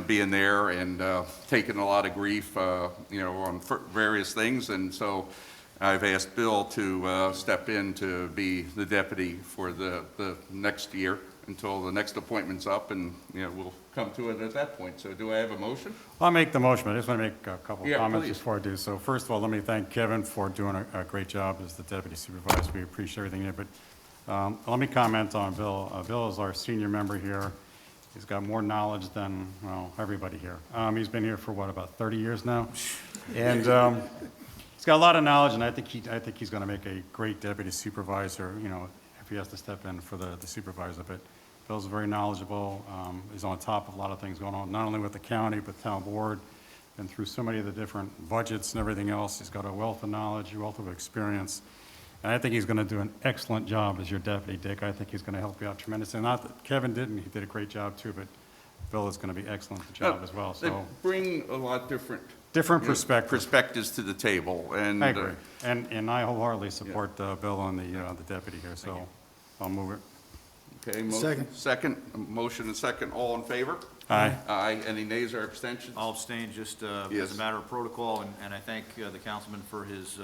A: being there and taking a lot of grief, you know, on various things. And so I've asked Bill to step in to be the deputy for the next year until the next appointment's up, and, you know, we'll come to it at that point. So do I have a motion?
G: I'll make the motion, but I just want to make a couple of
A: Yeah,
G: comments
A: please.
G: before I do. So first of all, let me thank Kevin for doing a great job as the deputy supervisor. We appreciate everything here. But let me comment on Bill. Bill is our senior member here. He's got more knowledge than, well, everybody here. He's been here for, what, about 30 years now? And he's got a lot of knowledge, and I think he's going to make a great deputy supervisor, you know, if he has to step in for the supervisor. But Bill's very knowledgeable. He's on top of a lot of things going on, not only with the county, but town board, and through so many of the different budgets and everything else. He's got a wealth of knowledge, a wealth of experience. And I think he's going to do an excellent job as your deputy, Dick. I think he's going to help you out tremendously. Not that Kevin didn't, he did a great job too, but Bill is going to be excellent at the job as well.
A: They
G: So
A: bring a lot different
G: perspectives
A: to the table, and
G: I agree. And I wholeheartedly support Bill on the deputy here, so I'll move it.
A: Okay,
F: Second.
A: Motion and second, all in favor?
G: Aye.
A: Aye, any nays or abstentions?
D: I'll abstain just
A: Yes.
D: as a matter of protocol, and I thank the councilman for his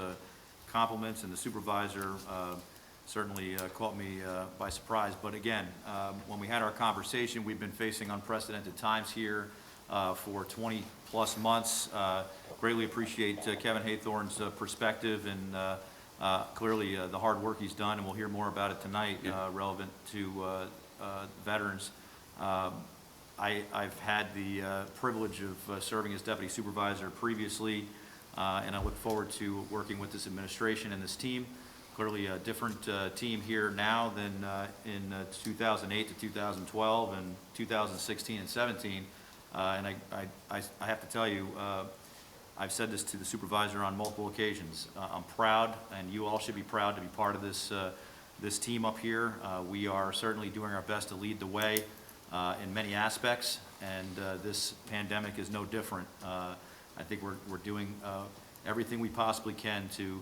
D: compliments, and the supervisor certainly caught me by surprise. But again, when we had our conversation, we've been facing unprecedented times here for 20-plus months. Greatly appreciate Kevin Haythorn's perspective, and clearly the hard work he's done, and we'll hear more about it tonight relevant to veterans. I've had the privilege of serving as deputy supervisor previously, and I look forward to working with this administration and this team. Clearly a different team here now than in 2008 to 2012 and 2016 and 17. And I have to tell you, I've said this to the supervisor on multiple occasions. I'm proud, and you all should be proud to be part of this team up here. We are certainly doing our best to lead the way in many aspects, and this pandemic is no different. I think we're doing everything we possibly can to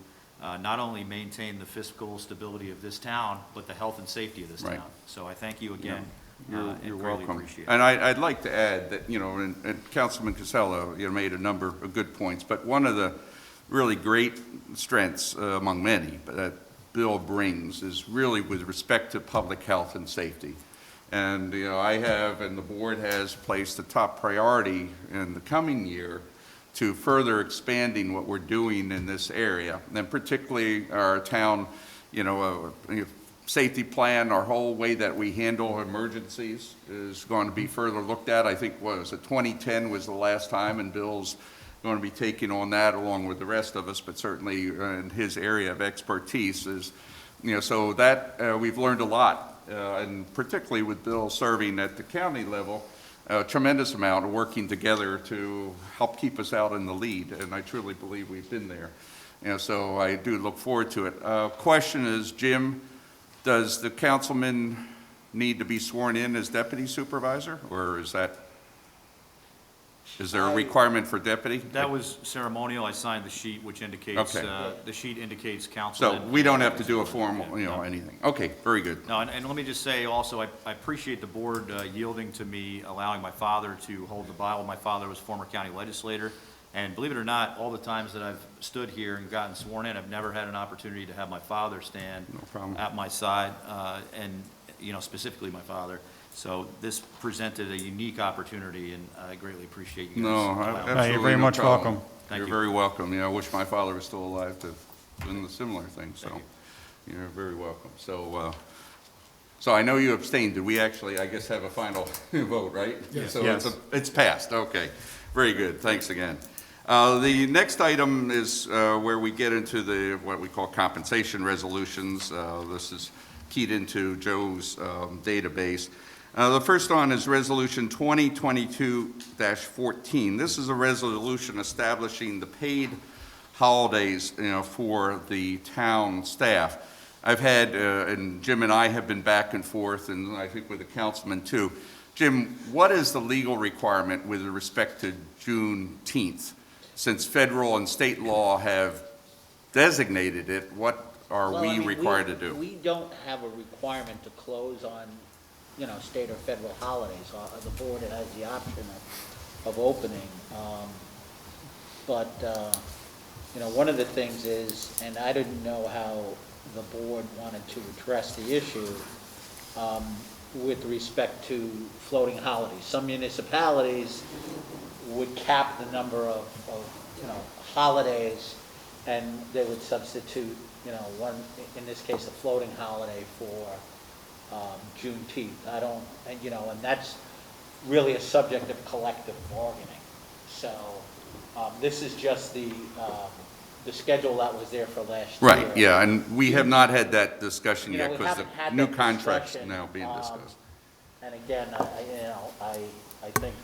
D: not only maintain the fiscal stability of this town, but the health and safety of this
A: Right.
D: town. So I thank you again.
A: You're
D: and greatly
A: welcome.
D: appreciate it.
A: And I'd like to add that, you know, and Councilman Casella, you know, made a number of good points, but one of the really great strengths among many, but that bill brings is really with respect to public health and safety. And, I have, and the board has placed a top priority in the coming year to further expanding what we're doing in this area, and particularly our town, safety plan, our whole way that we handle emergencies is going to be further looked at. I think, 2010 was the last time, and Bill's going to be taking on that along with the rest of us, but certainly in his area of expertise is, so that we've learned a lot, and particularly with Bill serving at the county level, a tremendous amount of working together to help keep us out in the lead, and I truly believe we've been there. So I do look forward to it. Question is, Jim, does the councilman need to be sworn in as deputy supervisor, or is there a requirement for deputy?
D: That was ceremonial. I signed the sheet, which indicates,
A: Okay.
D: the sheet indicates
A: So
D: councilman.
A: we don't have to do a formal, anything. Okay, very good.
D: No, and let me just say also, I appreciate the board yielding to me, allowing my father to hold the Bible. My father was former county legislator, and believe it or not, all the times that I've stood here and gotten sworn in, I've never had an opportunity to have my father stand
A: No problem.
D: at my side, and, specifically my father. So this presented a unique opportunity, and I greatly appreciate you guys.
A: No,
D: allowing me.
A: absolutely
C: You're very
A: no
C: much
A: problem.
C: welcome.
D: Thank
A: You're
D: you.
A: very welcome. I wish my father was still alive to do a similar thing, so
D: Thank
A: you're very welcome. So I know you abstained. Did we actually, I guess, have a final vote, right?
F: Yes.
A: So
C: Yes.
A: it's passed, okay. Very good, thanks again. The next item is where we get into what we call compensation resolutions. This is keyed into Joe's database. The first one is Resolution 2022-14. This is a resolution establishing the paid holidays, for the town staff. I've had, and Jim and I have been back and forth, and I think with the councilman too. Jim, what is the legal requirement with respect to Juneteenth? Since federal and state law have designated it, what are
H: Well, I
A: we
H: mean,
A: required to do?
H: We don't have a requirement to close on, state or federal holidays. The board has the option of opening. But one of the things is, and I didn't know how the board wanted to address the issue, with respect to floating holidays. Some municipalities would cap the number of holidays, and they would substitute, one, in this case, a floating holiday for Juneteenth. And that's really a subject of collective bargaining. So this is just the schedule that was there for last year.
A: Right, yeah, and we have not had that discussion
H: You know,
A: yet
H: we
A: because
H: haven't
A: the
H: had
A: new
H: that
A: contract's
H: discussion,
A: now being discussed.
H: And again, I think,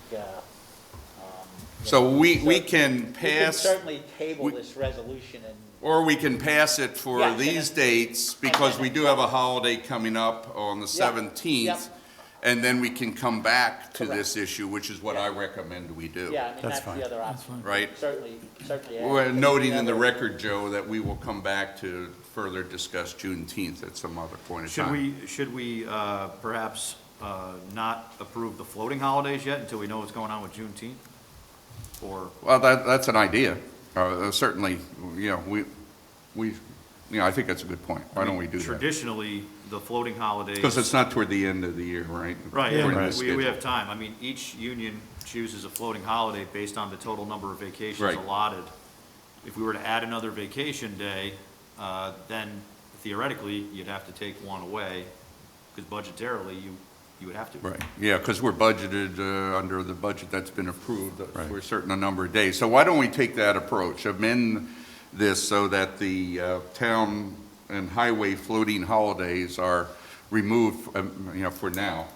A: So we can
H: we can
A: pass,
H: certainly table
A: we-
H: this resolution and,
A: or we can pass it for
H: Yes, and
A: these
H: then-
A: dates because we do have a holiday coming up on the
H: Yep,
A: 17th.
H: yep.
A: And then we can come back to
H: Correct.
A: this issue, which is what I recommend we do.
H: yeah, I mean,
C: That's
H: that's
C: fine.
H: the other option.
A: Right?
H: Certainly.
A: We're noting in the
H: Whatever.
A: record, Joe, that we will come back to further discuss Juneteenth at some other point in time.
D: Should we perhaps not approve the floating holidays yet until we know what's going on with Juneteenth? Or,
A: Well, that's an idea. Certainly, I think that's a good point. Why don't we do that?
D: traditionally, the floating holidays.
A: Because it's not toward the end of the year, right?
D: Right,
A: According to
D: yeah,
A: the
D: we
A: schedule.
D: have time. I mean, each union chooses a floating holiday based on the total number of vacations
A: Right.
D: allotted. If we were to add another vacation day, then theoretically, you'd have to take one away, because budgetarily, you would have to.
A: Right, yeah, because we're budgeted under the budget that's been approved for a certain number of days. So why don't we take that approach, amend this so that the town and highway floating holidays are removed, for now,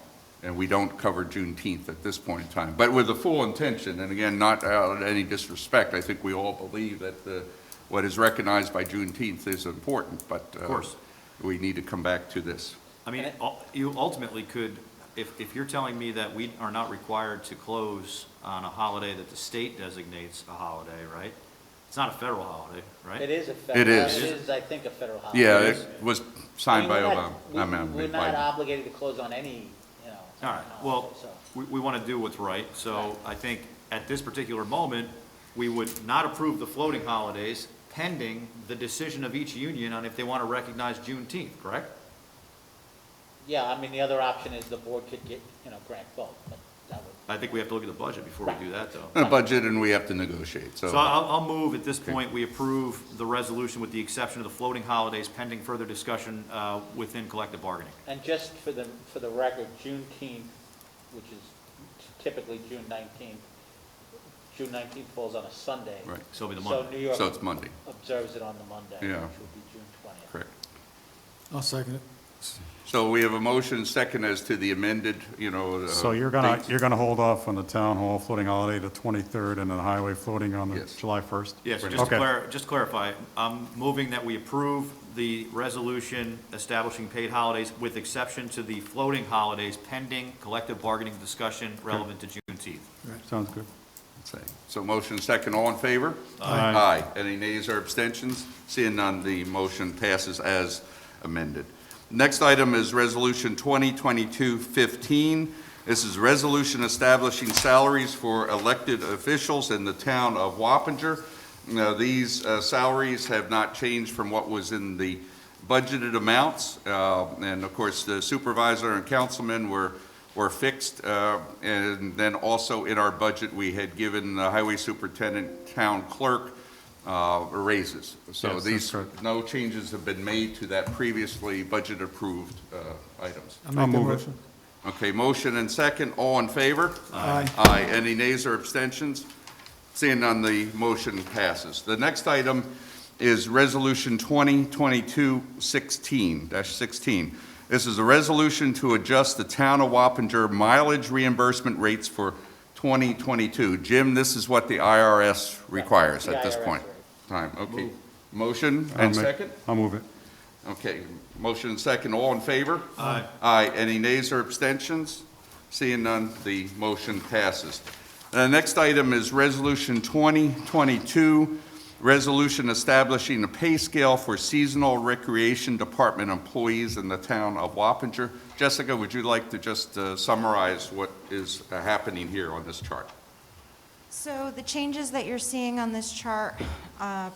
A: and we don't cover Juneteenth at this point in time. But with the full intention, and again, not out of any disrespect, I think we all believe that what is recognized by Juneteenth is important, but
D: Of course.
A: we need to come back to this.
D: I mean, you ultimately could, if you're telling me that we are not required to close on a holiday that the state designates a holiday, right? It's not a federal holiday, right?
H: It is a federal.
A: It is.
H: It is, I think, a federal holiday.
A: Yeah,
D: is.
A: it was signed by
H: I
A: Obama.
H: mean, we're not obligated to close on any,
D: All right, well,
H: so.
D: we want to do what's right, so I think at this particular moment, we would not approve the floating holidays pending the decision of each union on if they want to recognize Juneteenth, correct?
H: Yeah, I mean, the other option is the board could get, grant both, but that would.
D: I think we have to look at the budget before we do that, though.
A: A budget, and we have to negotiate,
D: So I'll move at this point, we approve the resolution with the exception of the floating holidays pending further discussion within collective bargaining.
H: And just for the record, Juneteenth, which is typically June 19th, June 19th falls on a Sunday.
A: Right.
D: So it'll be the
H: So
D: Monday.
H: New York
A: So it's Monday.
H: observes it on the Monday,
A: Yeah.
H: which would be June 20th.
A: Correct.
F: I'll second it.
A: So we have a motion second as to the amended,
G: So you're gonna hold off on the town hall floating holiday the 23rd and then the highway floating on the
A: Yes.
G: July 1st?
D: Yes, so
G: Okay.
D: just to clarify, I'm moving that we approve the resolution establishing paid holidays with exception to the floating holidays pending collective bargaining discussion relevant to Juneteenth.
G: Sounds good.
A: So motion second, all in favor?
G: Aye.
A: Aye. Any nays or abstentions? Seeing none, the motion passes as amended. Next item is Resolution 2022-15. This is a resolution establishing salaries for elected officials in the town of Wappinger. These salaries have not changed from what was in the budgeted amounts. And of course, the supervisor and councilmen were fixed. And then also in our budget, we had given the highway superintendent, town clerk, raises. So
G: Yes,
A: these,
G: that's correct.
A: no changes have been made to that previously budget-approved items.
F: I'll make the
G: move it.
F: motion.
A: Okay, motion and second, all in favor?
F: Aye.
A: Aye. Any nays or abstentions? Seeing none, the motion passes. The next item is Resolution 2022-16. This is a resolution to adjust the town of Wappinger mileage reimbursement rates for 2022. Jim, this is what the IRS requires
H: The
A: at this
H: IRS
A: point.
H: rate.
A: Okay. Motion and second?
G: I'll move it.
A: Okay, motion and second, all in favor?
D: Aye.
A: Aye. Any nays or abstentions? Seeing none, the motion passes. The next item is Resolution 2022, resolution establishing a pay scale for seasonal recreation department employees in the town of Wappinger. Jessica, would you like to just summarize what is happening here on this chart?
E: So the changes that you're seeing on this chart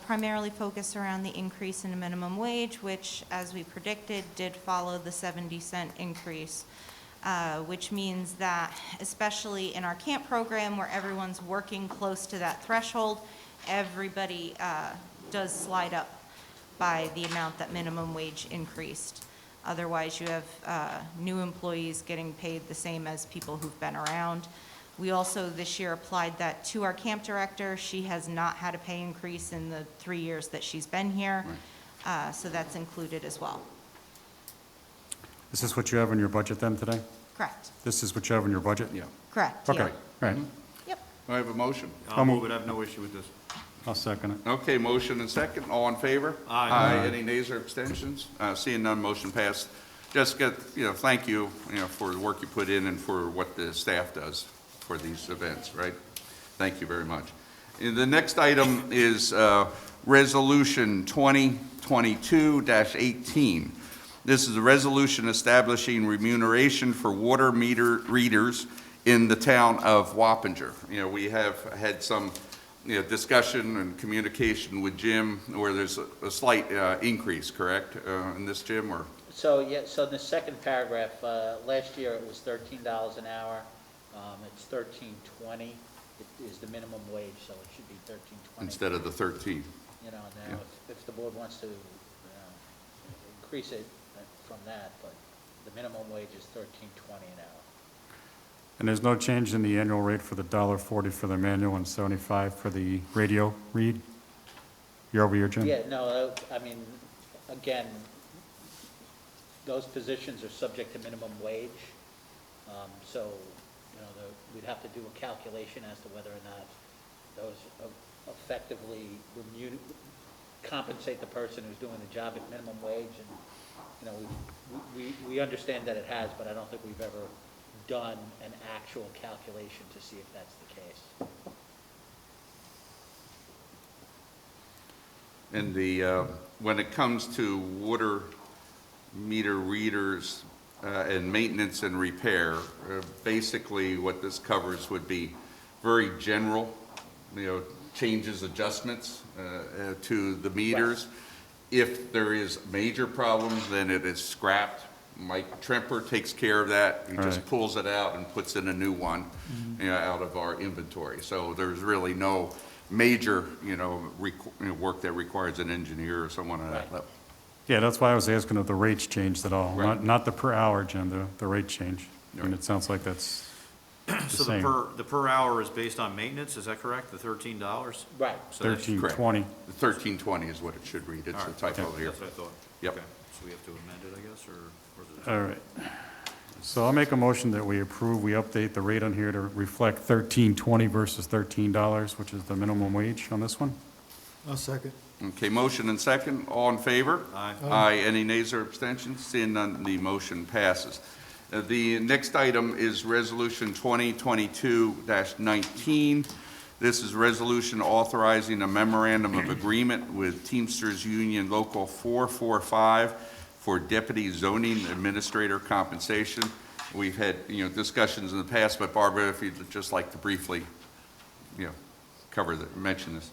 E: primarily focus around the increase in the minimum wage, which, as we predicted, did follow the 70-cent increase, which means that, especially in our camp program, where everyone's working close to that threshold, everybody does slide up by the amount that minimum wage increased. Otherwise, you have new employees getting paid the same as people who've been around. We also this year applied that to our camp director. She has not had a pay increase in the 3 years that she's been here, so that's included as well.
G: Is this what you have in your budget then today?
E: Correct,
G: This is what you have in your budget?
A: Yeah.
E: correct.
G: Okay,
E: yeah.
G: all right.
E: Yep.
A: Do I have a motion?
D: I'll move it, I have no issue with this.
G: I'll second it.
A: Okay, motion and second, all in favor?
D: Aye.
A: Any nays or abstentions? Seeing none, motion passed. Jessica, thank you, for the work you put in and for what the staff does for these events, right? Thank you very much. And the next item is Resolution 2022-18. This is a resolution establishing remuneration for water meter readers in the town of Wappinger. We have had some discussion and communication with Jim where there's a slight increase, correct, in this, Jim, or?
H: So, so in the second paragraph, last year it was $13 an hour. It's $13.20 is the minimum wage, so it should be $13.20.
A: Instead of the 13.
H: Now,
A: Yeah.
H: if the board wants to increase it from that, but the minimum wage is $13.20 an hour.
G: And there's no change in the annual rate for the $1.40 for the manual and $75 for the radio read? Year over year, Jim?
H: Yeah, no, I mean, again, those positions are subject to minimum wage. So, we'd have to do a calculation as to whether or not those effectively compensate the person who's doing the job at minimum wage. And, we understand that it has, but I don't think we've ever done an actual calculation to see if that's the case.
A: And when it comes to water meter readers and maintenance and repair, basically what this covers would be very general, changes, adjustments to the meters. If there is major problems, then it is scrapped. Mike Tremper takes care of that. He just
G: Right.
A: pulls it out and puts in a new one, out of our inventory. So there's really no major, work that requires an engineer or someone on that
H: Right.
A: level.
G: Yeah, that's why I was asking if the rates changed at all,
A: Right.
G: not the per hour, Jim, the rate change. And
A: Right.
G: it sounds like that's the
D: So
G: same.
D: the per hour is based on maintenance, is that correct? The $13?
H: Right.
D: So that's-
G: 1320.
A: The 1320 is what it should read. It's
D: All
A: a
D: right,
A: typo
D: okay,
A: here.
D: that's what I thought.
A: Yep.
D: Okay, so we have to amend it, I guess, or is it?
G: All right. So I'll make a motion that we approve, we update the rate on here to reflect $13.20 versus $13, which is the minimum wage on this one.
F: I'll second.
A: Okay, motion and second. All in favor?
D: Aye.
A: Aye. Any nays or abstentions? Seeing none, the motion passes. The next item is Resolution 2022-19. This is a resolution authorizing a memorandum of agreement with Teamsters Union Local 445 for deputy zoning administrator compensation. We've had, discussions in the past, but Barbara, if you'd just like to briefly, mention this.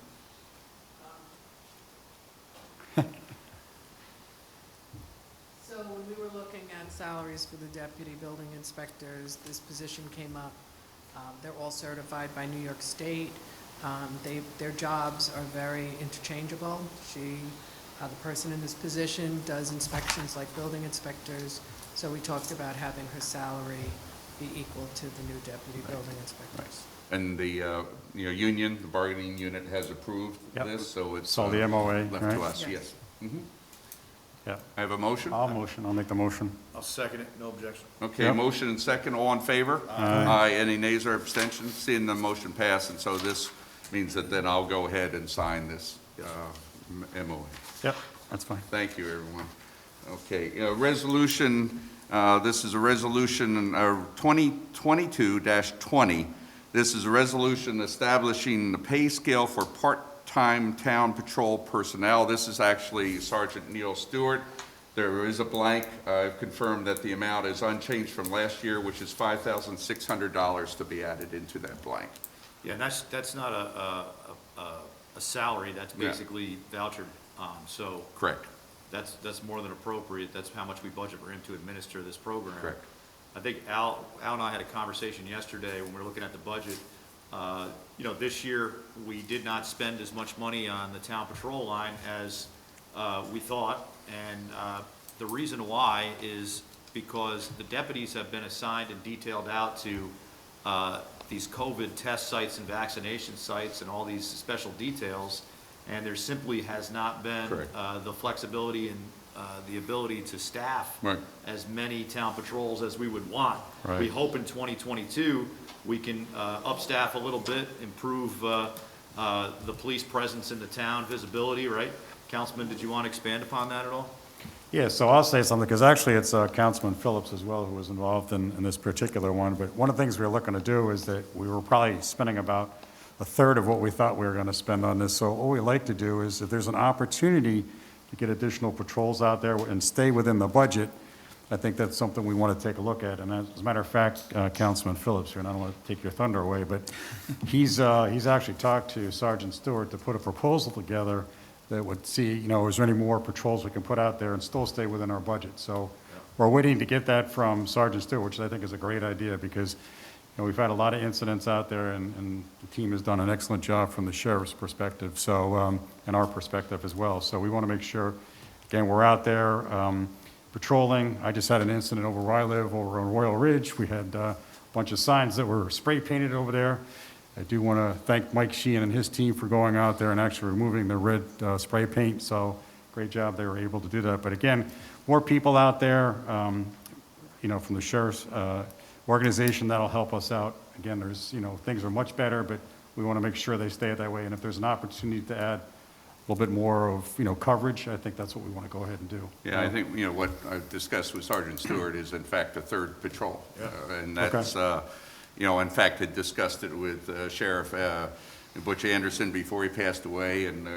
J: So when we were looking at salaries for the deputy building inspectors, this position came up. They're all certified by New York State. Their jobs are very interchangeable. The person in this position does inspections like building inspectors, so we talked about having her salary be equal to the new deputy building inspectors.
A: And the, union, the bargaining unit has approved
G: Yep.
A: this, so it's.
G: Saw the MOA,
A: Left to
G: right?
A: us,
J: Yes.
A: yes. Mhm.
G: Yeah.
A: I have a motion?
G: I'll make the motion.
D: I'll second it, no objection.
A: Okay,
G: Yep.
A: motion and second, all in favor? Aye. Any nays or abstentions? Seeing the motion pass, and so this means that then I'll go ahead and sign this MOA.
G: Yep, that's fine.
A: Thank you, everyone. Okay, resolution, this is a resolution 2022-20. This is a resolution establishing the pay scale for part-time town patrol personnel. This is actually Sergeant Neil Stewart. There is a blank. I've confirmed that the amount is unchanged from last year, which is $5,600 to be added into that blank.
D: Yeah, and that's not a salary, that's
A: Yeah.
D: basically vouchered, so
A: Correct.
D: that's more than appropriate, that's how much we budget for him to administer this program.
A: Correct.
D: I think Al and I had a conversation yesterday when we were looking at the budget. This year, we did not spend as much money on the town patrol line as we thought, and the reason why is because the deputies have been assigned and detailed out to these COVID test sites and vaccination sites and all these special details, and there simply has not been
A: Correct.
D: the flexibility and the ability to staff
A: Right.
D: as many town patrols as we would want.
G: Right.
D: We hope in 2022, we can upstaff a little bit, improve the police presence in the town, visibility, right? Councilman, did you want to expand upon that at all?
G: Yeah, so I'll say something, because actually it's Councilman Phillips as well who was involved in this particular one. But one of the things we were looking to do is that we were probably spending about a third of what we thought we were going to spend on this. So what we like to do is if there's an opportunity to get additional patrols out there and stay within the budget, I think that's something we want to take a look at. And as a matter of fact, Councilman Phillips here, and I don't want to take your thunder away, but he's actually talked to Sergeant Stewart to put a proposal together that would see, is there any more patrols we can put out there and still stay within our budget. So we're waiting to get that from Sergeant Stewart, which I think is a great idea because, we've had a lot of incidents out there and the team has done an excellent job from the sheriff's perspective, so, and our perspective as well. So we want to make sure, again, we're out there patrolling. I just had an incident over where I live, over on Royal Ridge. We had a bunch of signs that were spray painted over there. I do want to thank Mike Sheehan and his team for going out there and actually removing the red spray paint, so great job they were able to do that. But again, more people out there, from the sheriff's organization, that'll help us out. Again, there's, things are much better, but we want to make sure they stay that way. And if there's an opportunity to add a little bit more of, coverage, I think that's what we want to go ahead and do.
A: Yeah, I think, what I've discussed with Sergeant Stewart is in fact a third patrol. And that's, in fact, had discussed it with Sheriff Butch Anderson before he passed away, and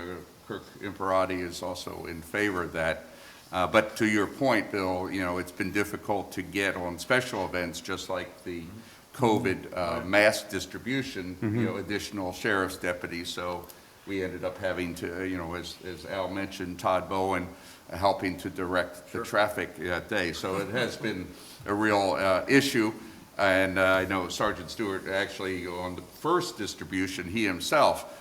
A: Kirk Imperati is also in favor of that. But to your point, Bill, it's been difficult to get on special events, just like the COVID mass distribution, additional sheriff's deputies. So we ended up having to, as Al mentioned, Todd Bowen helping to direct the traffic that day. So it has been a real issue. And I know Sergeant Stewart actually on the first distribution, he himself,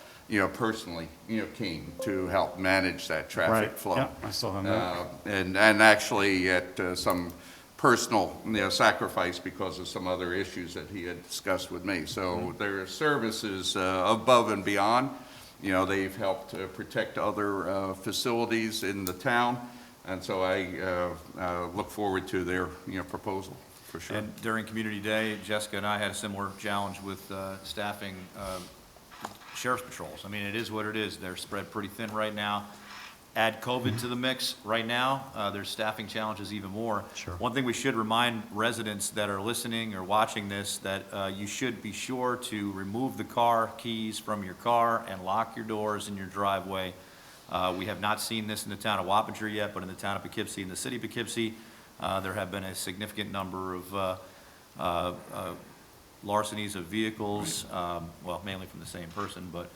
A: personally, came to help manage that traffic
G: Right.
A: flow.
G: Yeah, I saw that.
A: And actually at some personal, sacrifice because of some other issues that he had discussed with me. So their service is above and beyond. They've helped protect other facilities in the town. And so I look forward to their, proposal, for sure.
D: And during Community Day, Jessica and I had a similar challenge with staffing sheriff's patrols. I mean, it is what it is. They're spread pretty thin right now. Add COVID to the mix right now, there's staffing challenges even more.
G: Sure.
D: One thing we should remind residents that are listening or watching this, that you should be sure to remove the car keys from your car and lock your doors in your driveway. We have not seen this in the town of Wappinger yet, but in the town of Poughkeepsie, in the city of Poughkeepsie, there have been a significant number of larcenies of vehicles, well, mainly from the same person, but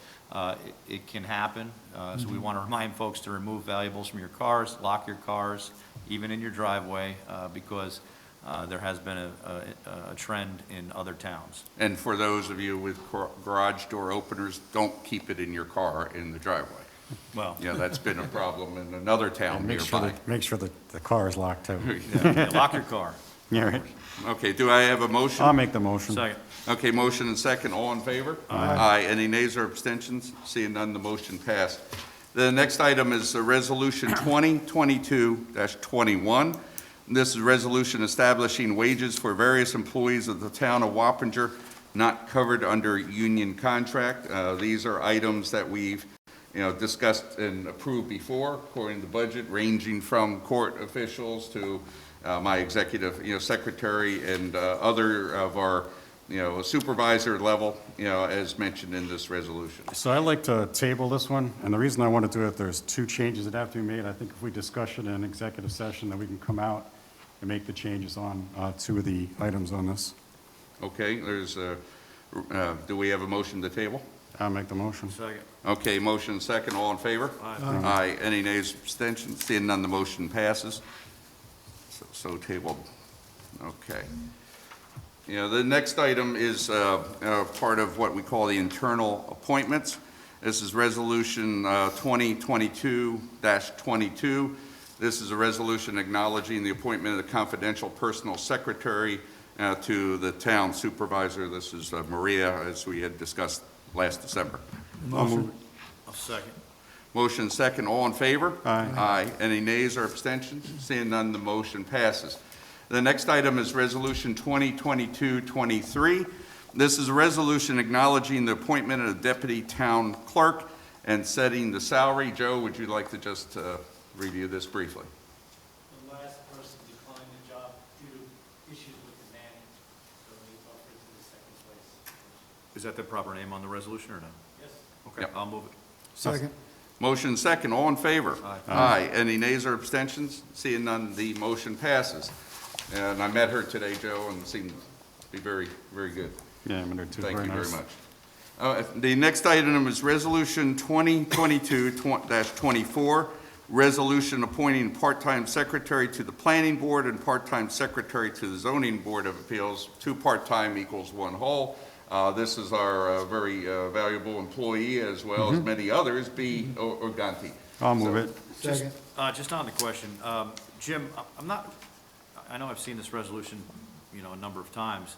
D: it can happen. So we want to remind folks to remove valuables from your cars, lock your cars, even in your driveway, because there has been a trend in other towns.
A: And for those of you with garage door openers, don't keep it in your car in the driveway.
D: Well,
A: That's been a problem in another town
G: And make sure
A: nearby.
G: that the car is locked too.
D: yeah, lock your car.
G: Yeah, right.
A: Okay, do I have a motion?
G: I'll make the motion.
D: Second.
A: Okay, motion and second, all in favor? Aye. Any nays or abstentions? Seeing none, the motion passed. The next item is Resolution 2022-21. This is a resolution establishing wages for various employees of the town of Wappinger not covered under union contract. These are items that we've discussed and approved before, according to the budget, ranging from court officials to my executive, secretary and other of our, supervisor level, as mentioned in this resolution.
G: So I'd like to table this one, and the reason I want to do it, there's two changes that have to be made. I think if we discuss it in executive session, then we can come out and make the changes on two of the items on this.
A: Okay, do we have a motion to table?
G: I'll make the motion.
D: Second.
A: Okay, motion second, all in favor?
D: Aye.
A: Aye. Any nays, abstentions? Seeing none, the motion passes. So tabled. Okay. The next item is part of what we call the internal appointments. This is Resolution 2022-22. This is a resolution acknowledging the appointment of the confidential personal secretary to the town supervisor. This is Maria, as we had discussed last December.
G: I'll move it.
D: I'll second.
A: Motion second, all in favor?
G: Aye.
A: Aye. Any nays or abstentions? Seeing none, the motion passes. The next item is Resolution 2022-23. This is a resolution acknowledging the appointment of the deputy town clerk and setting the salary. Joe, would you like to just review this briefly?
B: The last person declined the job due to issues with the nanny, so he offered to the second place.
D: Is that the proper name on the resolution or no?
B: Yes.
D: Okay,
A: Yep.
D: I'll move it.
F: Second.
A: Motion second, all in favor?
D: Aye.
A: Aye. Any nays or abstentions? Seeing none, the motion passes. And I met her today, Joe, and seemed to be very, very good.
G: Yeah, I'm under two.
A: Thank you very
G: nice.
A: much. The next item is Resolution 2022-24, resolution appointing part-time secretary to the Planning Board and part-time secretary to the Zoning Board of Appeals. 2 part-time equals 1 whole. This is our very valuable employee, as well as many others, B. Organti.
G: I'll move it.
F: Second.
D: Just on the question, Jim, I know I've seen this resolution, a number of times.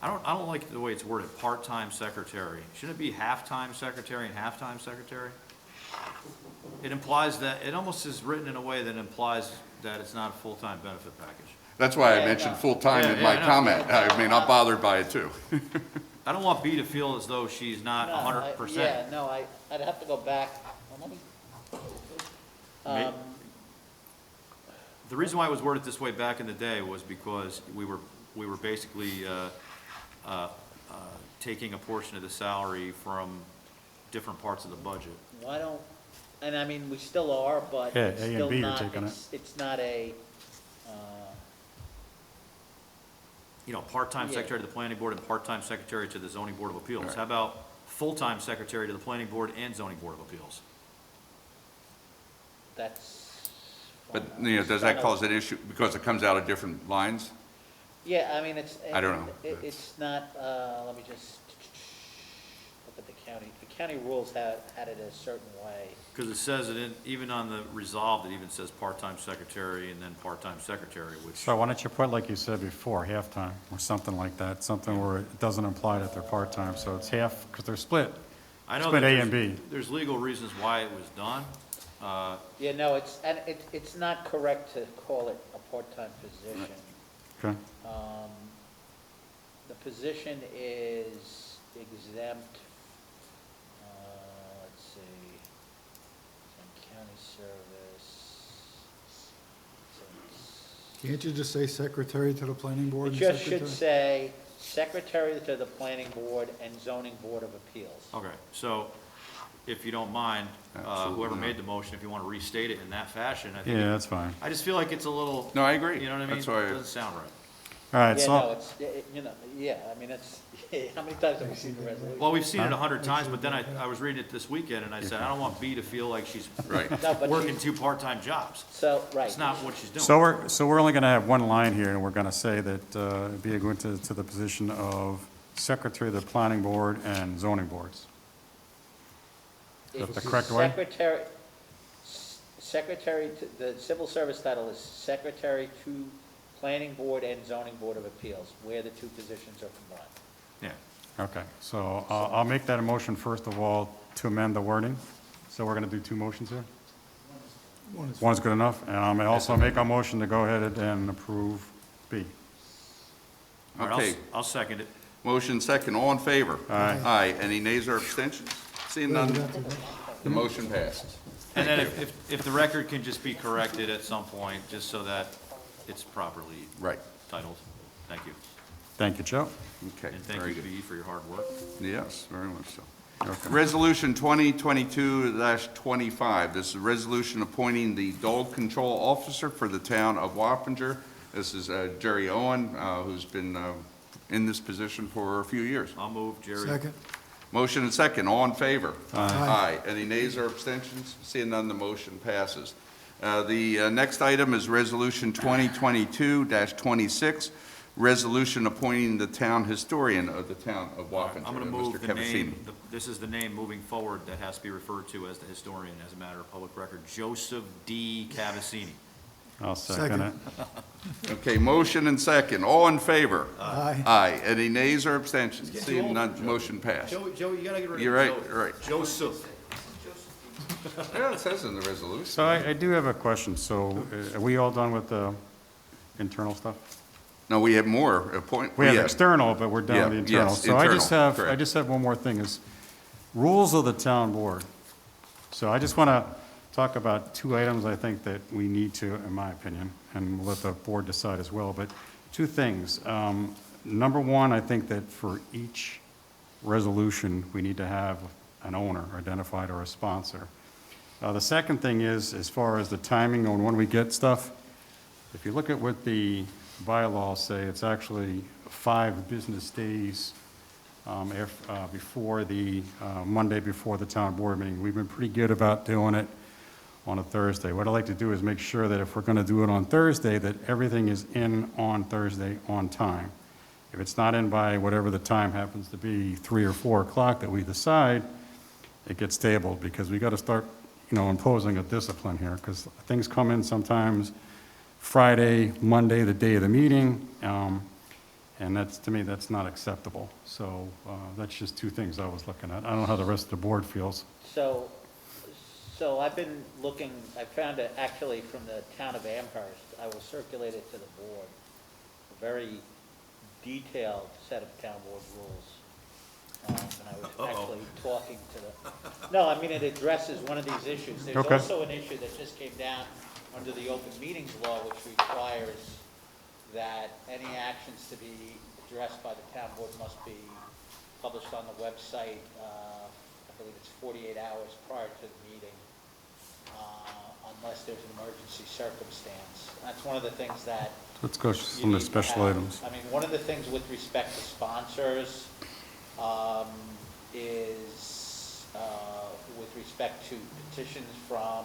D: I don't like the way it's worded, part-time secretary. Shouldn't it be half-time secretary and half-time secretary? It implies that, it almost is written in a way that implies that it's not a full-time benefit package.
A: That's why I
H: Yeah,
A: mentioned
H: no.
A: full-time
D: Yeah,
A: in
D: yeah,
A: my
D: I know.
A: comment. I mean, I'm bothered by it, too.
D: I don't want B to feel as though she's not
H: No,
D: 100%.
H: Yeah, no, I'd have to go back. Well, let me-
D: The reason why it was worded this way back in the day was because we were basically taking a portion of the salary from different parts of the budget.
H: Why don't, and I mean, we still are, but
G: Yeah,
H: it's
G: A and
H: still
G: B are
H: not,
G: taking it.
H: it's not a,
D: part-time
H: Yeah.
D: secretary to the planning board and part-time secretary to the zoning board of appeals.
A: Right.
D: How about full-time secretary to the planning board and zoning board of appeals?
H: That's.
A: But,
H: fine.
A: does that cause an issue because it comes out of different lines?
H: Yeah, I mean, it's.
A: I don't know.
H: It's not, let me just look at the county. The county rules had it a certain way.
D: Because it says it even on the resolved, it even says part-time secretary and then part-time secretary, which,
G: So why don't you put, like you said before, half-time or something like that, something where it doesn't imply that they're part-time, so it's half, because they're split.
D: I know
G: Split
D: that
G: A and B.
D: there's legal reasons why it was done.
H: Yeah, no, it's not correct to call it a part-time position.
G: Okay?
H: The position is exempt, let's see, it's on county service.
F: Can't you just say secretary to the planning board?
H: It
F: and
H: just should
F: secretary?
H: say secretary to the planning board and zoning board of appeals.
D: Okay, so if you don't mind,
A: Absolutely
D: whoever
A: not.
D: made the motion, if you want to restate it in that fashion, I think,
G: Yeah, that's fine.
D: I just feel like it's a little.
A: No, I agree.
D: You know what I mean?
A: That's why
D: It doesn't sound right.
G: All right,
H: Yeah, no,
G: so,
H: it's, yeah, I mean, it's, how many times have we seen the resolution?
D: Well, we've seen it 100 times, but then I was reading it this weekend and I said, I don't want B to feel like she's
A: Right.
H: No, but
D: working
H: she-
D: two part-time jobs.
H: So, right.
D: It's not what she's doing.
G: so we're only going to have one line here, and we're going to say that be going to the position of secretary of the planning board and zoning boards.
H: It's
G: the correct way?
H: Secretary, the civil service title is secretary to planning board and zoning board of appeals, where the two positions are combined.
D: Yeah.
G: Okay, so I'll make that a motion, first of all, to amend the wording. So we're going to do two motions here? One's good enough, and I may also make a motion to go ahead and approve B.
D: All right,
A: Okay,
D: I'll second it.
A: motion second, all in favor?
G: Aye.
A: Aye, any nays or abstentions? Seeing none, the motion passed.
D: And then if the record can just be corrected at some point, just so that it's properly
A: Right,
D: titled. Thank you.
G: Thank you, Joe.
A: okay,
D: And thank
A: very
D: you,
A: good.
D: B, for your hard work.
A: Yes, very much so. Resolution 2022-25, this is a resolution appointing the dog control officer for the town of Wappinger. This is Jerry Owen, who's been in this position for a few years.
D: I'll move, Jerry.
F: Second.
A: Motion and second, all in favor?
F: Aye.
A: Any nays or abstentions? Seeing none, the motion passes. The next item is Resolution 2022-26, resolution appointing the town historian of the town of Wappinger,
D: I'm going to
A: Mr.
D: move the
A: Cavazzini.
D: name, this is the name moving forward that has to be referred to as the historian as a matter of public record, Joseph D. Cavazzini.
G: I'll second it.
A: Okay, motion and second, all in favor?
F: Aye.
A: Aye. Any nays or abstentions?
D: getting
A: Seeing
D: old,
A: none,
D: Joe.
A: motion passed.
D: Joey, you got to get rid of
A: You're right,
D: Joey.
A: you're right.
D: Joseph.
A: Yeah, it says in the resolution.
G: So I do have a question. So are we all done with the internal stuff?
A: No, we have more
G: We have
A: yeah.
G: external, but we're done with the
A: Yeah,
G: internal.
A: yes,
G: So I
A: internal, correct.
G: just have one more thing, is rules of the town board. So I just want to talk about two items I think that we need to, in my opinion, and we'll let the board decide as well, but two things. Number one, I think that for each resolution, we need to have an owner identified or a sponsor. The second thing is, as far as the timing on when we get stuff, if you look at what the bylaws say, it's actually 5 business days before the Monday before the town board meeting. We've been pretty good about doing it on a Thursday. What I'd like to do is make sure that if we're going to do it on Thursday, that everything is in on Thursday on time. If it's not in by whatever the time happens to be, 3 or 4 o'clock that we decide, it gets tabled, because we got to start, imposing a discipline here, because things come in sometimes Friday, Monday, the day of the meeting, and that's, to me, that's not acceptable. So that's just two things I was looking at. I don't know how the rest of the board feels.
H: So I've been looking, I found it actually from the town of Amherst. I will circulate it to the board. A very detailed set of town board rules. And I was actually talking to no, I mean, it addresses one of these issues. There's
G: Okay.
H: also an issue that just came down under the open meetings law, which requires that any actions to be addressed by the town board must be published on the website, I believe it's 48 hours prior to the meeting, unless there's an emergency circumstance. That's one of the things that
G: Let's go
H: you
G: some of
H: need
G: the
H: to
G: special
H: have.
G: items.
H: I mean, one of the things with respect to sponsors is with respect to petitions from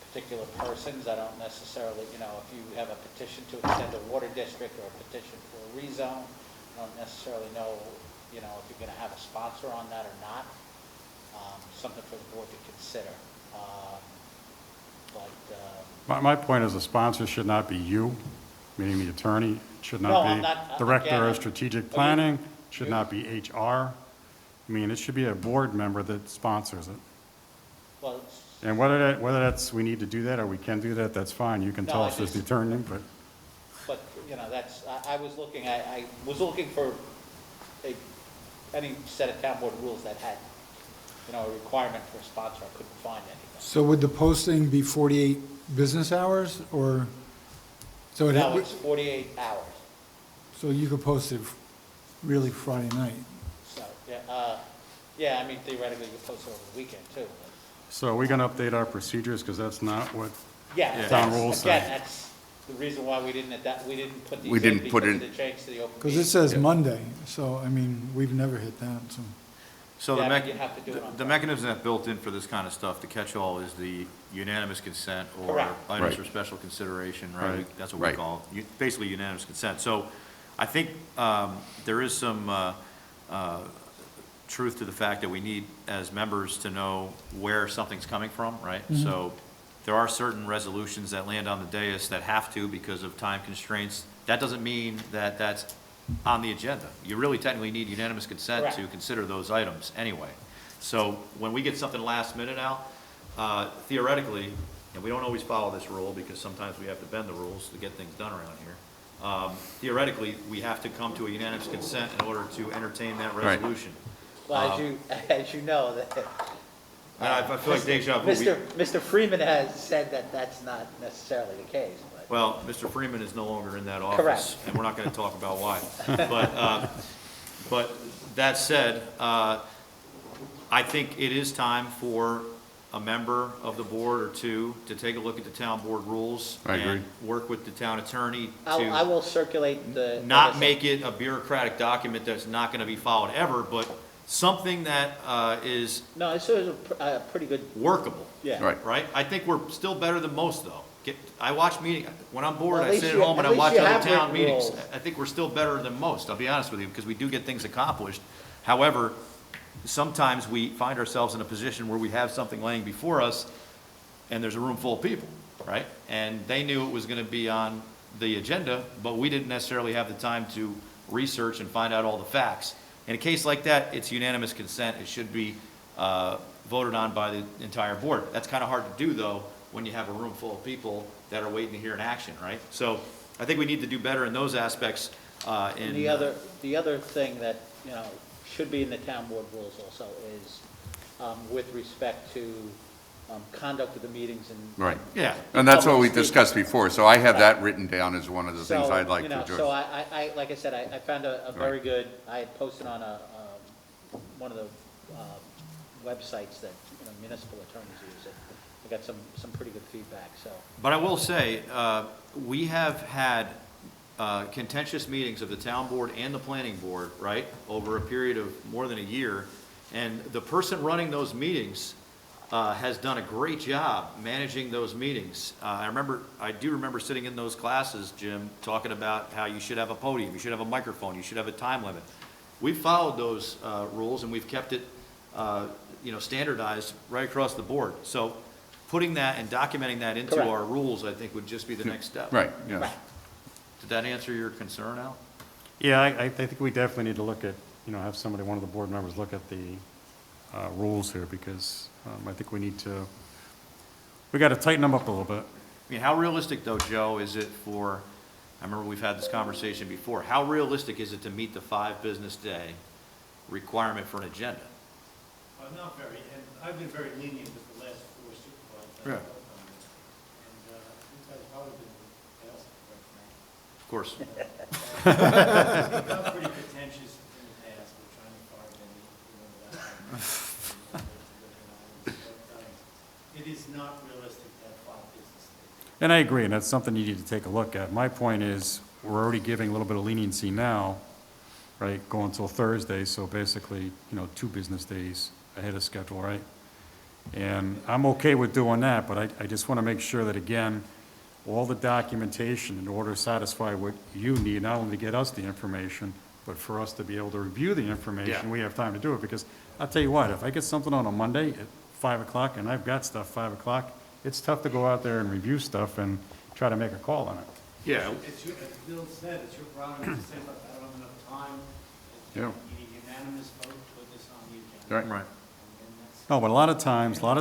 H: particular persons. I don't necessarily, you know, if you have a petition to extend a water district or a petition for a rezone, I don't necessarily know, you know, if you're going to have a sponsor on that or not. Something for the board to consider.
G: My point is the sponsor should not be you, meaning the attorney. It should
H: No,
G: not
H: I'm
G: be
H: not-
G: Director
H: again,
G: of
H: I'm-
G: Strategic Planning, should not be HR. I mean, it should be a board member that sponsors it.
H: Well, it's-
G: And whether that's, we need to do that or we can do that, that's fine. You can
H: No,
G: tell
H: I
G: us as the
H: just-
G: attorney, but
H: but, you know, that's, I was looking for any set of town board rules that had, you know, a requirement for a sponsor. I couldn't find anything.
F: So would the posting be 48 business hours, or, so
H: No, it's 48 hours.
F: so you could post it really Friday night?
H: So, yeah, I mean, theoretically, you could post it over the weekend, too. but-
G: so are we going to update our procedures? Because that's not what,
H: Yeah,
G: Town
H: that's,
G: rules
H: again,
G: say.
H: that's the reason why we didn't put these
A: We
H: in,
A: didn't put
H: because
A: in-
H: of the change to the open
F: Because it
H: meeting.
F: says Monday, so, I mean, we've never hit that, so.
D: So
H: Yeah,
D: the
H: but you have to do it on
D: the
H: Friday.
D: mechanism that's built in for this kind of stuff, the catch-all, is the unanimous consent or
H: Correct.
D: items
A: Right.
D: for special consideration, right?
G: Right.
D: That's what we
A: Right.
D: call it, basically unanimous consent. So I think there is some truth to the fact that we need, as members, to know where something's coming from, right? So there are certain resolutions that land on the dais that have to because of time constraints. That doesn't mean that that's on the agenda. You really technically need unanimous consent to
H: Correct.
D: consider those items anyway. So when we get something last minute out, theoretically, and we don't always follow this rule because sometimes we have to bend the rules to get things done around here. Theoretically, we have to come to a unanimous consent in order to entertain that
A: Right.
D: resolution.
H: Well, as you know, that.
D: And I feel like deja vu.
H: Mr. Freeman has said that that's not necessarily the case, but.
D: Well, Mr. Freeman is no longer in that office.
H: Correct.
D: And we're not going to talk about why. But that said, I think it is time for a member of the board or two to take a look at the town board rules.
A: I agree.
D: And work with the town attorney
H: I
D: to
H: will circulate the.
D: not make it a bureaucratic document that's not going to be followed ever, but something that is
H: No, this is a pretty good,
D: workable.
H: yeah.
A: Right.
D: Right? I think we're still better than most, though. I watch meetings, when I'm bored,
H: Well, at
D: I
H: least
D: sit at
H: you-
D: home and
H: at
D: I
H: least
D: watch
H: you
D: other
H: have
D: town
H: written
D: meetings.
H: rules.
D: I think we're still better than most, I'll be honest with you, because we do get things accomplished. However, sometimes we find ourselves in a position where we have something laying before us, and there's a room full of people, right? And they knew it was gonna be on the agenda, but we didn't necessarily have the time to research and find out all the facts. In a case like that, it's unanimous consent. It should be voted on by the entire board. That's kind of hard to do, though, when you have a room full of people that are waiting to hear an action, right? So I think we need to do better in those aspects.
H: And the other thing that, you know, should be in the town board rules also is with respect to conduct of the meetings and.
A: Right.
D: Yeah,
A: And that's what we
H: Public speaking.
A: discussed before, so I have that written down as one of the things
H: So,
A: I'd like
H: you
A: to
H: know,
A: address.
H: So I, like I said, I found a very
A: Right.
H: good, I had posted on one of the websites that, you know, municipal attorneys use it. I got some pretty good feedback, so.
D: but I will say, we have had contentious meetings of the town board and the planning board, right, over a period of more than a year. And the person running those meetings has done a great job managing those meetings. I do remember sitting in those classes, Jim, talking about how you should have a podium, you should have a microphone, you should have a time limit. We've followed those rules and we've kept it, standardized right across the board. So putting that and documenting that into
H: Correct.
D: our rules, I think, would just be the next step.
A: Right, yes.
H: Right.
D: Did that answer your concern, Al?
G: yeah, I think we definitely need to look at, have somebody, one of the board members look at the rules here because I think we got to tighten them up a little bit.
D: I mean, how realistic, though, Joe, is it for, I remember we've had this conversation before, how realistic is it to meet the 5 business day requirement for an agenda?
B: Well, not very, and I've been very lenient with the last 4 supervisors.
D: Yeah.
B: And you guys probably been the best, quite frankly.
D: Of course.
B: It got pretty contentious in the past, we're trying to fire them, It is not realistic to have 5 business days.
G: And I agree, and that's something you need to take a look at. My point is, we're already giving a little bit of leniency now, right, going until Thursday, so basically, 2 business days ahead of schedule, right? And I'm okay with doing that, but I just want to make sure that, again, all the documentation in order to satisfy what you need, not only to get us the information, but for us to be able to review the information,
D: Yeah.
G: we have time to do it, because I'll tell you what, if I get something on a Monday at 5 o'clock, and I've got stuff 5 o'clock, it's tough to go out there and review stuff and try to make a call on it.
D: Yeah,
B: It's your, as Bill said, it's your prerogative to say, look, I don't have enough time.
G: Yeah.
B: You need unanimous vote to put this on the agenda.
G: Right.
D: right.
B: And that's-
G: No, but a lot of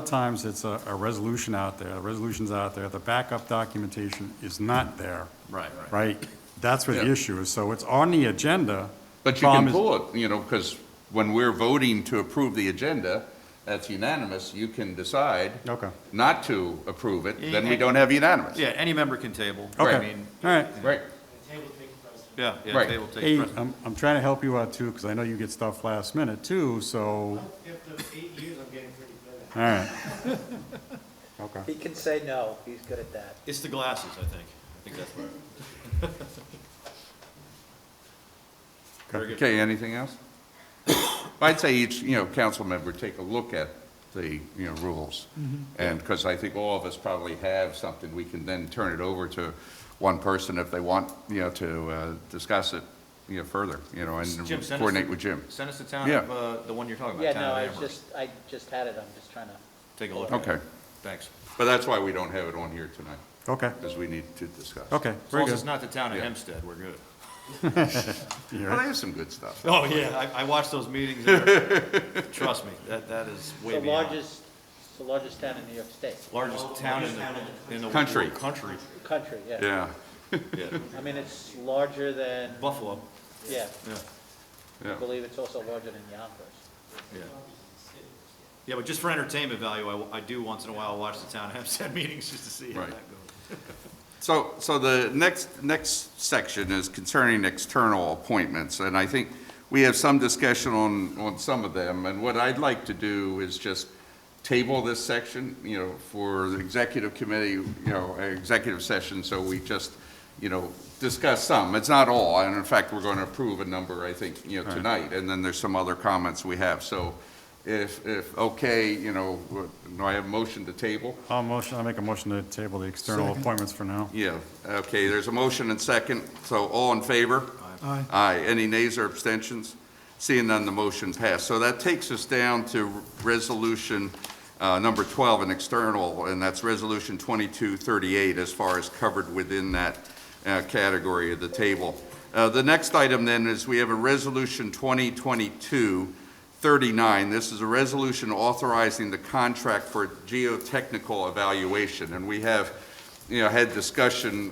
G: times it's a resolution out there, the resolution's out there, the backup documentation is not there,
D: Right, right.
G: right? That's where the
A: Yeah.
G: issue is, so it's on the agenda.
A: But you
G: Problem
A: can
G: is-
A: pull it, because when we're voting to approve the agenda, that's unanimous, you can decide
G: Okay,
A: not to approve it, then we
D: Yeah.
A: don't have unanimous.
D: Yeah, any member can table.
G: Okay.
D: I mean,
G: all right.
A: Right.
B: The table takes precedent.
D: yeah, yeah,
A: Right.
D: table takes
G: Hey,
D: precedent.
G: I'm trying to help you out too, because I know you get stuff last minute too, so,
B: After 8 years, I'm getting pretty good at it.
G: all right. Okay.
H: He can say no, he's good at that.
D: It's the glasses, I think. I think that's right. Very good.
A: Okay, anything else? I'd say each, council member take a look at the, rules. And, because I think all of us probably have something, we can then turn it over to one person if they want, to discuss it, further,
D: Jim,
A: and
D: send us
A: coordinate
D: the-
A: with Jim.
D: Send us the town,
A: Yeah.
D: the one you're talking about,
H: Yeah,
D: town
H: no,
D: of
H: I
D: Amherst.
H: just had it, I'm just trying to.
D: Take a look.
A: Okay,
D: Thanks.
A: but that's why we don't have it on here tonight,
G: Okay,
A: because we need to discuss.
G: okay,
D: As
G: very
D: long as
G: good.
D: it's not the town of
A: Yeah.
D: Hempstead, we're good.
G: You
A: Well,
G: right?
A: they have some good stuff.
D: Oh, yeah, I watched those meetings there. Trust me, that is way
H: The
D: beyond.
H: largest, it's the largest town in New York State,
D: Largest town in the
A: Country.
D: Country,
H: country, yeah.
A: Yeah,
D: yeah.
H: I mean, it's larger than,
D: Buffalo,
H: yeah,
D: yeah,
H: I
A: yeah.
H: believe it's also larger than Yonkers.
D: yeah. Yeah, but just for entertainment value, I do once in a while watch the town of Hempstead meetings just to see how
A: Right.
D: that goes.
A: So the next section is concerning external appointments, and I think we have some discussion on some of them, and what I'd like to do is just table this section, for the executive committee, executive session, so we just, discuss some. It's not all, and in fact, we're going to approve a number, I think, tonight, and then there's some other comments we have. So if okay, do I have a motion to table?
G: I'll make a motion to table the external
F: Second.
G: appointments for now.
A: Yeah, okay, there's a motion and second, so all in favor?
F: Aye.
A: Aye. Any nays or abstentions? Seeing none, the motion passed. So that takes us down to resolution number 12, an external, and that's resolution 2238 as far as covered within that category of the table. The next item then is we have a resolution 2022-39. This is a resolution authorizing the contract for geotechnical evaluation, and we have had discussion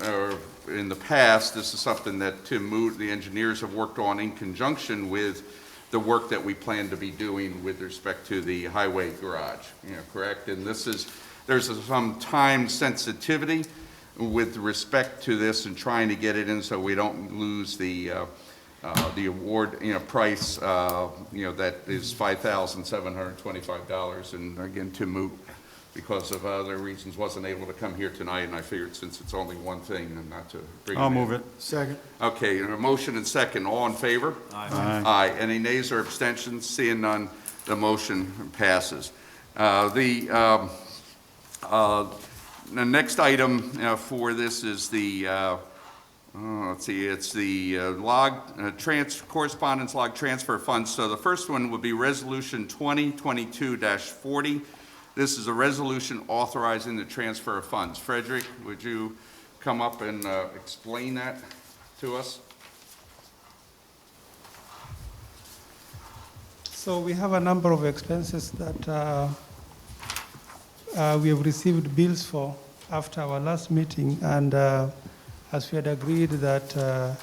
A: in the past. This is something that Tim Mood, the engineers, have worked on in conjunction with the work that we plan to be doing with respect to the highway garage, correct? And there's some time sensitivity with respect to this and trying to get it in so we don't lose the award, price, that is $5,725. And again, Tim Moot, because of other reasons, wasn't able to come here tonight, and I figured since it's only one thing, and not to bring him
G: I'll
A: in.
G: move it.
F: Second.
A: Okay, and a motion and second, all in favor?
G: Aye.
A: Aye. Any nays or abstentions? Seeing none, the motion passes. The next item for this is the, let's see, it's the correspondence log transfer funds. So the first one would be Resolution 2022-40. This is a resolution authorizing the transfer of funds. Frederick, would you come up and explain that to us?
I: So we have a number of expenses that we have received bills for after our last meeting, and as we had agreed that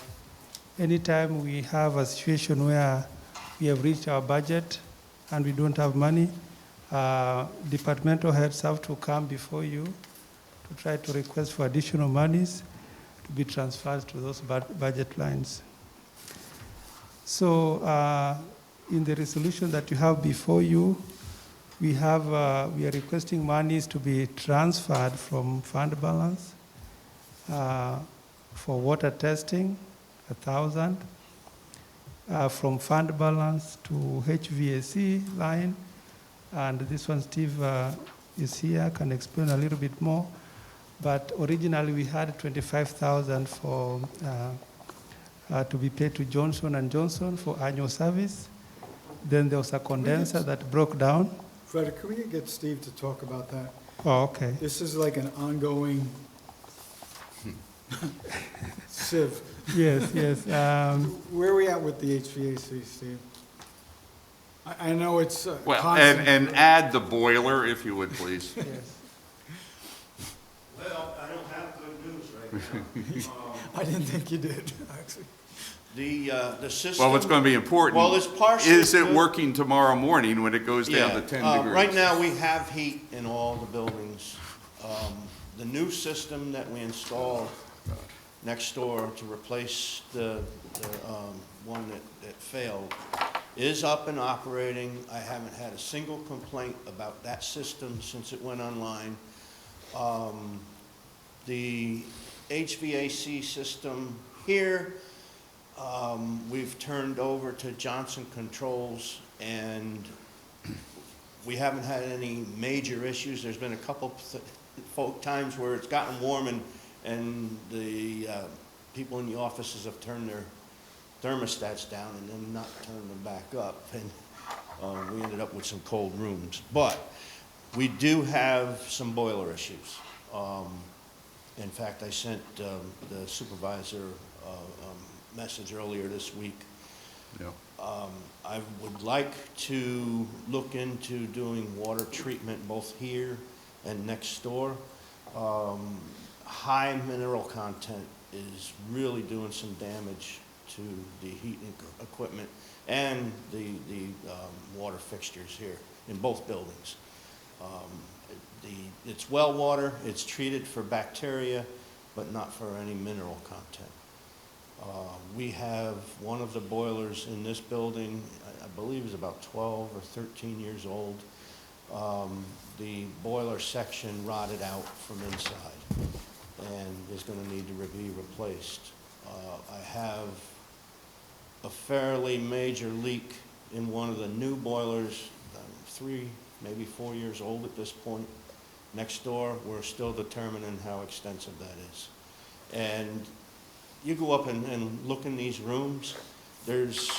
I: anytime we have a situation where we have reached our budget and we don't have money, departmental heads have to come before you to try to request for additional monies to be transferred to those budget lines. So in the resolution that you have before you, we are requesting monies to be transferred from fund balance For water testing, 1,000. From fund balance to HVAC line, and this one Steve is here, can explain a little bit more. But originally we had 25,000 for to be paid to Johnson & Johnson for annual service. Then there was a condenser that broke down.
F: Fred, can we get Steve to talk about that?
I: Oh, okay.
F: This is like an ongoing sieve.
I: Yes, yes.
F: Where are we at with the HVAC, Steve? I know it's
A: Well,
F: constant.
A: and add the boiler, if you would, please.
I: Yes.
K: Well, I don't have good news right now.
F: I didn't think you did, actually.
K: The system.
A: Well, what's going to be important.
K: Well, it's partially
A: Is it
K: good.
A: working tomorrow morning when it goes down to 10 degrees?
K: Right now, we have heat in all the buildings. The new system that we installed next door to replace the one that failed is up and operating. I haven't had a single complaint about that system since it went online. The HVAC system here, we've turned over to Johnson Controls, and we haven't had any major issues. There's been a couple times where it's gotten warm and the people in the offices have turned their thermostats down and then not turned them back up, and we ended up with some cold rooms. But we do have some boiler issues. In fact, I sent the supervisor a message earlier this week.
A: Yeah.
K: I would like to look into doing water treatment both here and next door. High mineral content is really doing some damage to the heating equipment and the water fixtures here in both buildings. It's well water, it's treated for bacteria, but not for any mineral content. We have one of the boilers in this building, I believe is about 12 or 13 years old. The boiler section rotted out from inside and is going to need to be replaced. I have a fairly major leak in one of the new boilers, 3, maybe 4 years old at this point. Next door, we're still determining how extensive that is. And you go up and look in these rooms, there's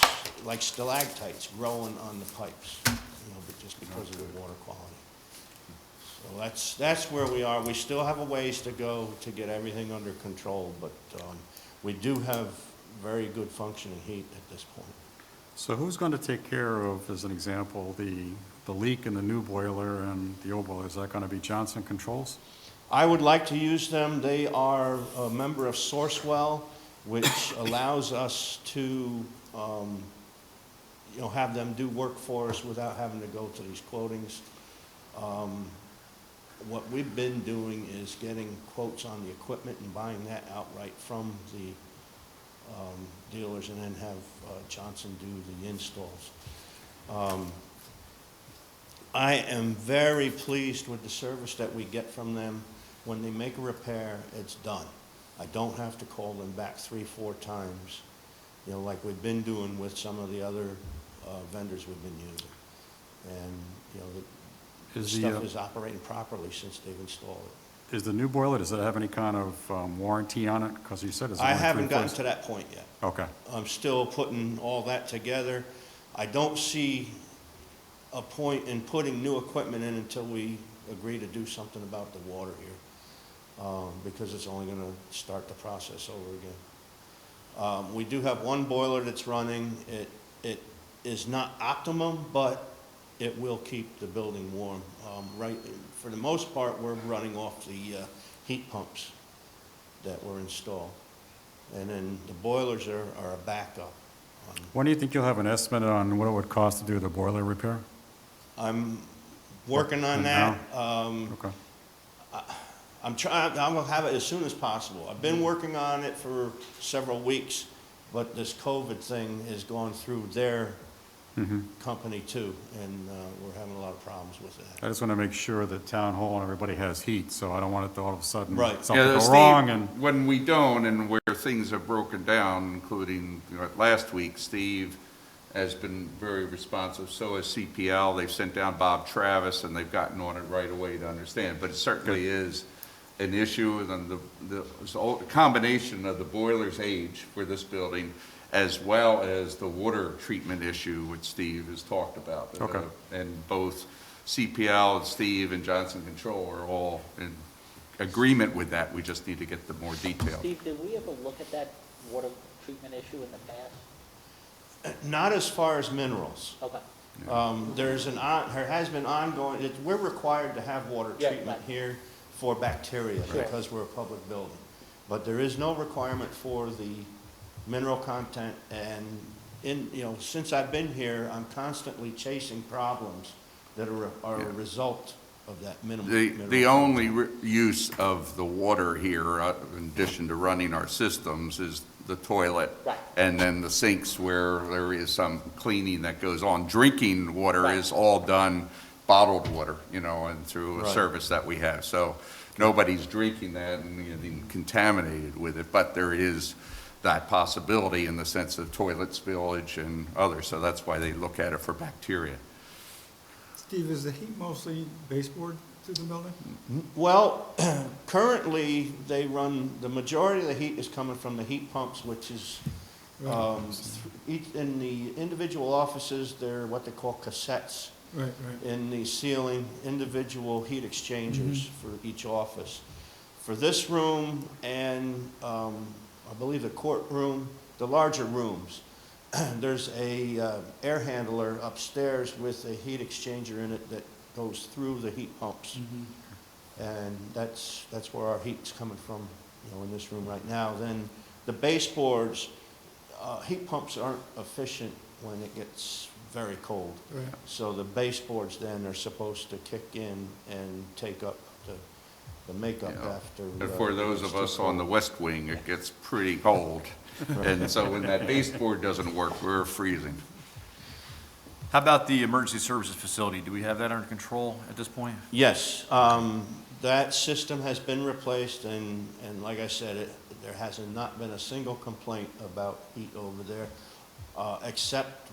K: like stalactites growing on the pipes, but just because of the water quality. So that's where we are. We still have a ways to go to get everything under control, but we do have very good functioning heat at this point.
G: So who's going to take care of, as an example, the leak in the new boiler and the old boiler? Is that going to be Johnson Controls?
K: I would like to use them. They are a member of Sourcewell, which allows us to have them do work for us without having to go to these quotings. What we've been doing is getting quotes on the equipment and buying that outright from the dealers, and then have Johnson do the installs. I am very pleased with the service that we get from them. When they make a repair, it's done. I don't have to call them back 3-4 times, like we've been doing with some of the other vendors we've been using. And, the stuff is operating properly since they've installed it.
G: Is the new boiler, does it have any kind of warranty on it? Because you said it's
K: I
G: only
K: haven't
G: 3
K: gotten
G: years.
K: to that point yet.
G: Okay.
K: I'm still putting all that together. I don't see a point in putting new equipment in until we agree to do something about the water here, because it's only going to start the process over again. We do have one boiler that's running. It is not optimum, but it will keep the building warm. For the most part, we're running off the heat pumps that were installed. And then the boilers are a backup.
G: When do you think you'll have an estimate on what it would cost to do the boiler repair?
K: I'm working on
G: Now?
K: that.
G: Okay.
K: I'm gonna have it as soon as possible. I've been working on it for several weeks, but this COVID thing has gone through their company too, and we're having a lot of problems with that.
G: I just want to make sure that town hall and everybody has heat, so I don't want it to all of a sudden
K: Right.
G: something
A: Yeah,
G: go
A: Steve,
G: wrong and.
A: when we don't, and where things have broken down, including, last week, Steve has been very responsive, so has CPL. They've sent down Bob Travis, and they've gotten on it right away to understand. But it certainly is an issue, and the combination of the boiler's age for this building, as well as the water treatment issue, which Steve has talked about.
G: Okay.
A: And both CPL and Steve and Johnson Control are all in agreement with that. We just need to get the more detail.
H: Steve, did we ever look at that water treatment issue in the past?
K: Not as far as minerals.
H: Okay.
K: There has been ongoing, we're required to have water
H: Yeah,
K: treatment
H: right.
K: here for bacteria
H: Sure.
K: because we're a public building. But there is no requirement for the mineral content, and since I've been here, I'm constantly chasing problems that are a result of that mineral.
A: The only use of the water here, in addition to running our systems, is the toilet.
H: Right.
A: And then the sinks where there is some cleaning that goes on. Drinking water
H: Right.
A: is all done bottled water, and through a
K: Right.
A: service that we have. So nobody's drinking that and getting contaminated with it, but there is that possibility in the sense of toilet spillage and others. So that's why they look at it for bacteria.
F: Steve, is the heat mostly baseboard through the building?
K: Well, currently, the majority of the heat is coming from the heat pumps, which is, in the individual offices, they're what they call cassettes.
F: Right, right.
K: In the ceiling, individual heat exchangers for each office. For this room and I believe the courtroom, the larger rooms, there's a air handler upstairs with a heat exchanger in it that goes through the heat pumps. And that's where our heat's coming from, in this room right now. Then the baseboards, heat pumps aren't efficient when it gets very cold.
F: Right.
K: So the baseboards then are supposed to kick in and take up the makeup
A: Yeah.
K: after.
A: And for those of us on the west wing, it gets pretty cold. And so when that baseboard doesn't work, we're freezing.
D: How about the emergency services facility? Do we have that under control at this point?
K: Yes, that system has been replaced, and like I said, there has not been a single complaint about heat over there,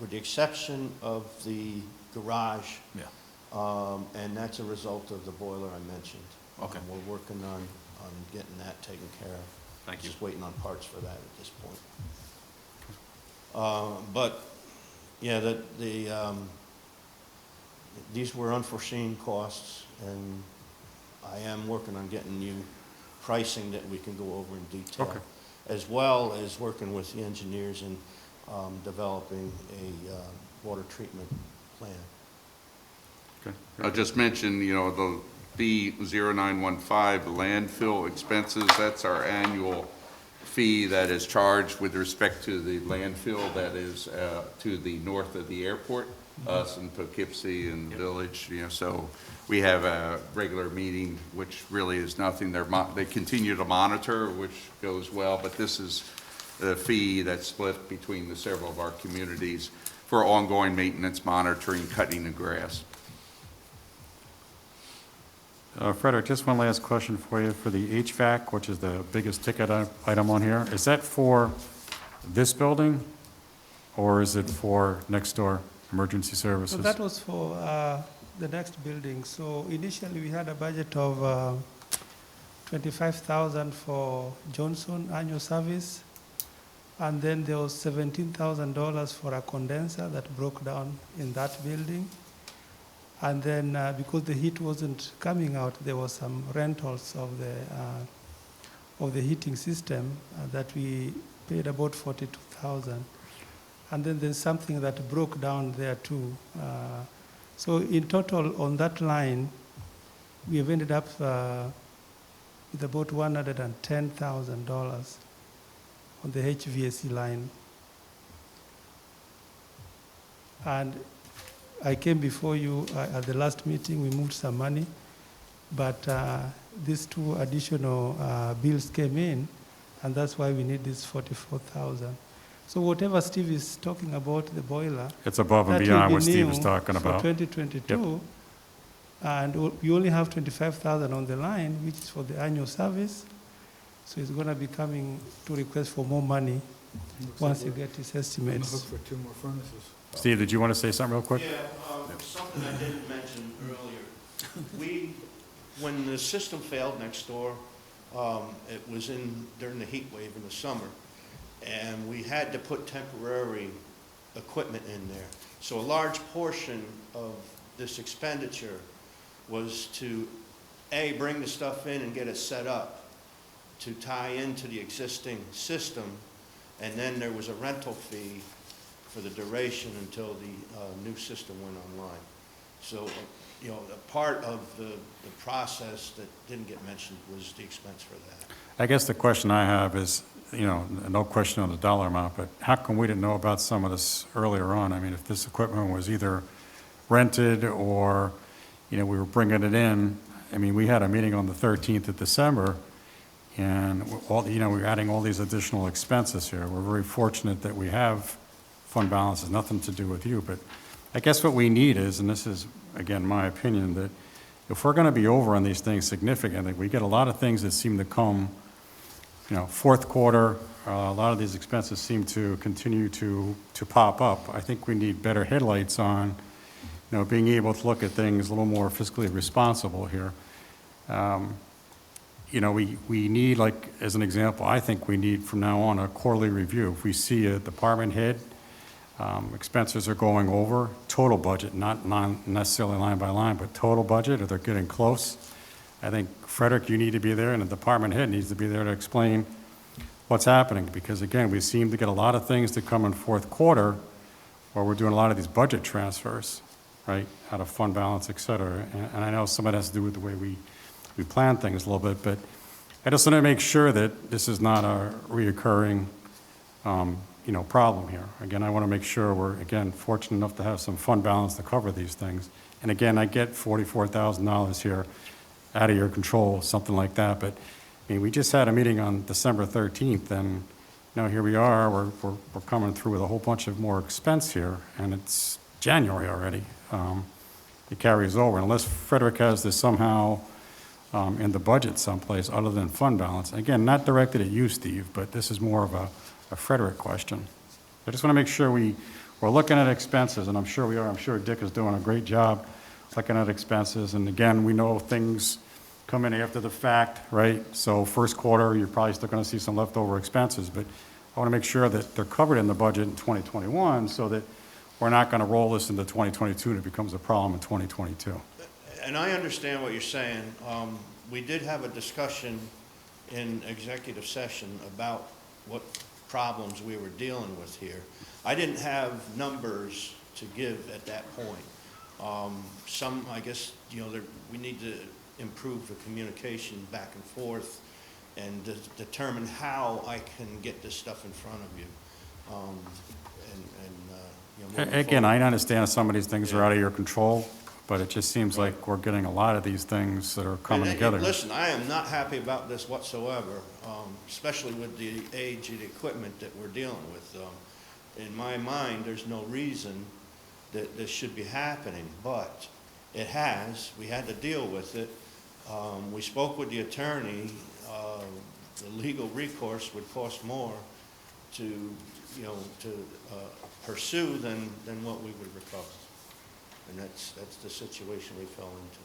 K: with the exception of the garage.
D: Yeah.
K: And that's a result of the boiler I mentioned.
D: Okay.
K: We're working on getting that taken care of.
D: Thank you.
K: Just waiting on parts for that at this point. But, yeah, these were unforeseen costs, and I am working on getting you pricing that we can go over in detail.
G: Okay.
K: As well as working with the engineers and developing a water treatment plan.
G: Okay.
A: I'll just mention, the B0915 landfill expenses, that's our annual fee that is charged with respect to the landfill that is to the north of the airport, us and Poughkeepsie and the village, so we have a regular meeting, which really is nothing. They continue to monitor, which goes well, but this is the fee that's split between the several of our communities for ongoing maintenance, monitoring, cutting the grass.
G: Frederick, just one last question for you. For the HVAC, which is the biggest ticket item on here, is that for this building, or is it for next door emergency services?
I: So that was for the next building. So initially, we had a budget of $25,000 for Johnson annual service, and then there was $17,000 for a condenser that broke down in that building. And then because the heat wasn't coming out, there was some rentals of the heating system that we paid about $42,000. And then there's something that broke down there too. So in total on that line, we have ended up with about $110,000 on the HVAC line. And I came before you at the last meeting, we moved some money, but these two additional bills came in, and that's why we need this $44,000. So whatever Steve is talking about, the boiler,
G: It's above and
I: that will
G: beyond
I: be
G: what Steve was
I: new
G: talking
I: for
G: about.
I: 2022, and you only have 25,000 on the line, which is for the annual service. So he's going to be coming to request for more money once you get his estimates.
F: Look for 2 more furnaces.
G: Steve, did you want to say something real quick?
K: Yeah, something I didn't mention earlier. When the system failed next door, it was during the heat wave in the summer, and we had to put temporary equipment in there. So a large portion of this expenditure was to, A, bring the stuff in and get it set up to tie into the existing system, and then there was a rental fee for the duration until the new system went online. So, a part of the process that didn't get mentioned was the expense for that.
G: I guess the question I have is, no question on the dollar amount, but how come we didn't know about some of this earlier on? I mean, if this equipment was either rented or, we were bringing it in. I mean, we had a meeting on the 13th of December, and we're adding all these additional expenses here. We're very fortunate that we have fund balances, nothing to do with you, but I guess what we need is, and this is, again, my opinion, that if we're going to be over on these things significantly, we get a lot of things that seem to come, fourth quarter, a lot of these expenses seem to continue to pop up. I think we need better headlights on, being able to look at things a little more fiscally responsible here. We need, like, as an example, I think we need from now on a quarterly review. If we see a department head, expenses are going over, total budget, not necessarily line by line, but total budget, or they're getting close. I think, Frederick, you need to be there, and the department head needs to be there to explain what's happening, because again, we seem to get a lot of things that come in fourth quarter, where we're doing a lot of these budget transfers, right, out of fund balance, et cetera. And I know some of that has to do with the way we plan things a little bit, but I just want to make sure that this is not a reoccurring problem here. Again, I want to make sure we're, again, fortunate enough to have some fund balance to cover these things. And again, I get $44,000 here out of your control, something like that, but I mean, we just had a meeting on December 13th, and here we are, we're coming through with a whole bunch of more expense here, and it's January already. It carries over, unless Frederick has this somehow in the budget someplace other than fund balance. Again, not directed at you, Steve, but this is more of a Frederick question. I just want to make sure we're looking at expenses, and I'm sure we are. I'm sure Dick is doing a great job looking at expenses. And again, we know things come in after the fact, right? So first quarter, you're probably still going to see some leftover expenses, but I want to make sure that they're covered in the budget in 2021 so that we're not going to roll this into 2022 and it becomes a problem in 2022.
K: And I understand what you're saying. We did have a discussion in executive session about what problems we were dealing with here. I didn't have numbers to give at that point. I guess, we need to improve the communication back and forth and determine how I can get this stuff in front of you.
G: Again, I understand some of these things are out of your control, but it just seems like we're getting a lot of these things that are coming together.
K: Listen, I am not happy about this whatsoever, especially with the age of the equipment that we're dealing with. In my mind, there's no reason that this should be happening, but it has. We had to deal with it. We spoke with the attorney. The legal recourse would cost more to pursue than what we would recover. And that's the situation we fell into.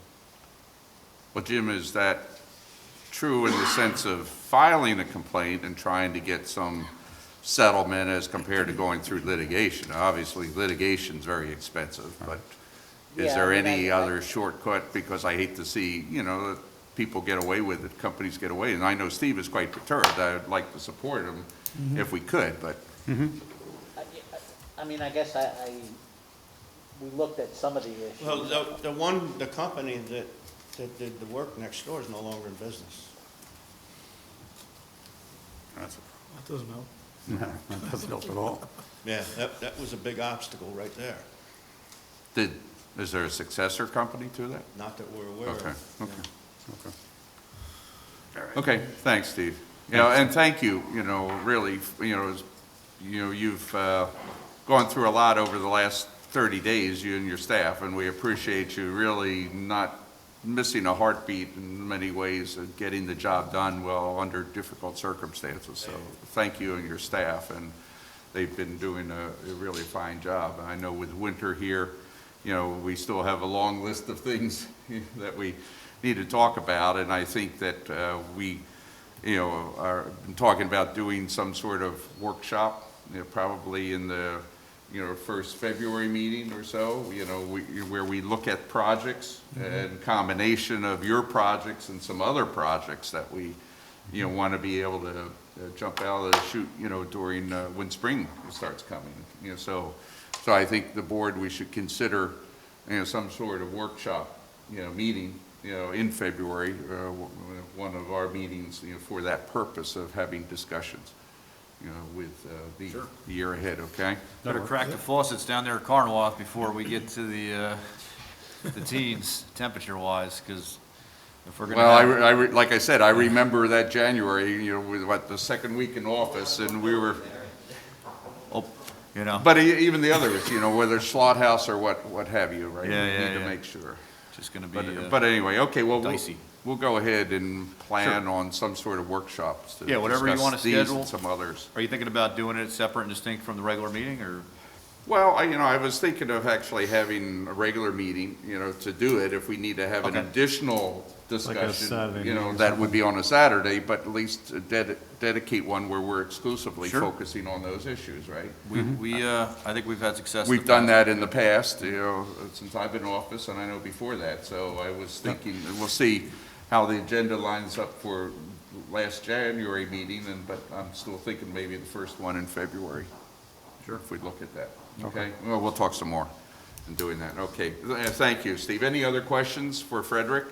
A: Well, Jim, is that true in the sense of filing a complaint and trying to get some settlement as compared to going through litigation? Obviously, litigation's very expensive, but is there any other shortcut? Because I hate to see, that people get away with it, companies get away. And I know Steve is quite perturbed. I'd like to support him if we could, but.
H: I mean, I guess we looked at some of the issues.
K: Well, the company that did the work next door is no longer in business.
F: That doesn't help.
G: No, that doesn't help at all.
K: Yeah, that was a big obstacle right there.
A: Is there a successor company to that?
K: Not that we're aware
A: Okay,
K: of.
A: okay. Okay, thanks, Steve. And thank you, really, you've gone through a lot over the last 30 days, you and your staff, and we appreciate you really not missing a heartbeat in many ways and getting the job done well under difficult circumstances. So thank you and your staff, and they've been doing a really fine job. I know with winter here, we still have a long list of things that we need to talk about, and I think that we are talking about doing some sort of workshop, probably in the first February meeting or so, where we look at projects and combination of your projects and some other projects that we want to be able to jump out of the chute during when spring starts coming. So I think the board, we should consider some sort of workshop meeting in February, one of our meetings for that purpose of having discussions with the year ahead, okay?
D: Better crack the faucets down there at Carnwath before we get to the teens, temperature-wise, because if we're gonna
A: Well, like I said, I remember that January, with the second week in office, and we were, but even the others, whether Slot House or what have you, right?
D: Yeah,
A: We need to
D: yeah.
A: make sure.
D: just gonna be
A: But anyway, okay, well,
D: dicey.
A: we'll go ahead and plan on some sort of workshops to
D: Yeah, whatever you
A: discuss
D: wanna
A: these
D: schedule.
A: and some others.
D: Are you thinking about doing it separate and distinct from the regular meeting, or?
A: Well, I was thinking of actually having a regular meeting, to do it. If we need to have an
D: Okay.
A: additional
C: Like a
A: discussion,
C: Saturday meeting or
A: that would be on a Saturday, but at least dedicate one where we're exclusively
D: Sure.
A: focusing on those issues, right?
D: I think we've had success.
A: We've done that in the past, since I've been in office, and I know before that. So I was thinking, we'll see how the agenda lines up for last January meeting, but I'm still thinking maybe the first one in February. Sure. If we look at that. Okay, well, we'll talk some more in doing that. Okay, thank you, Steve. Any other questions for Frederick?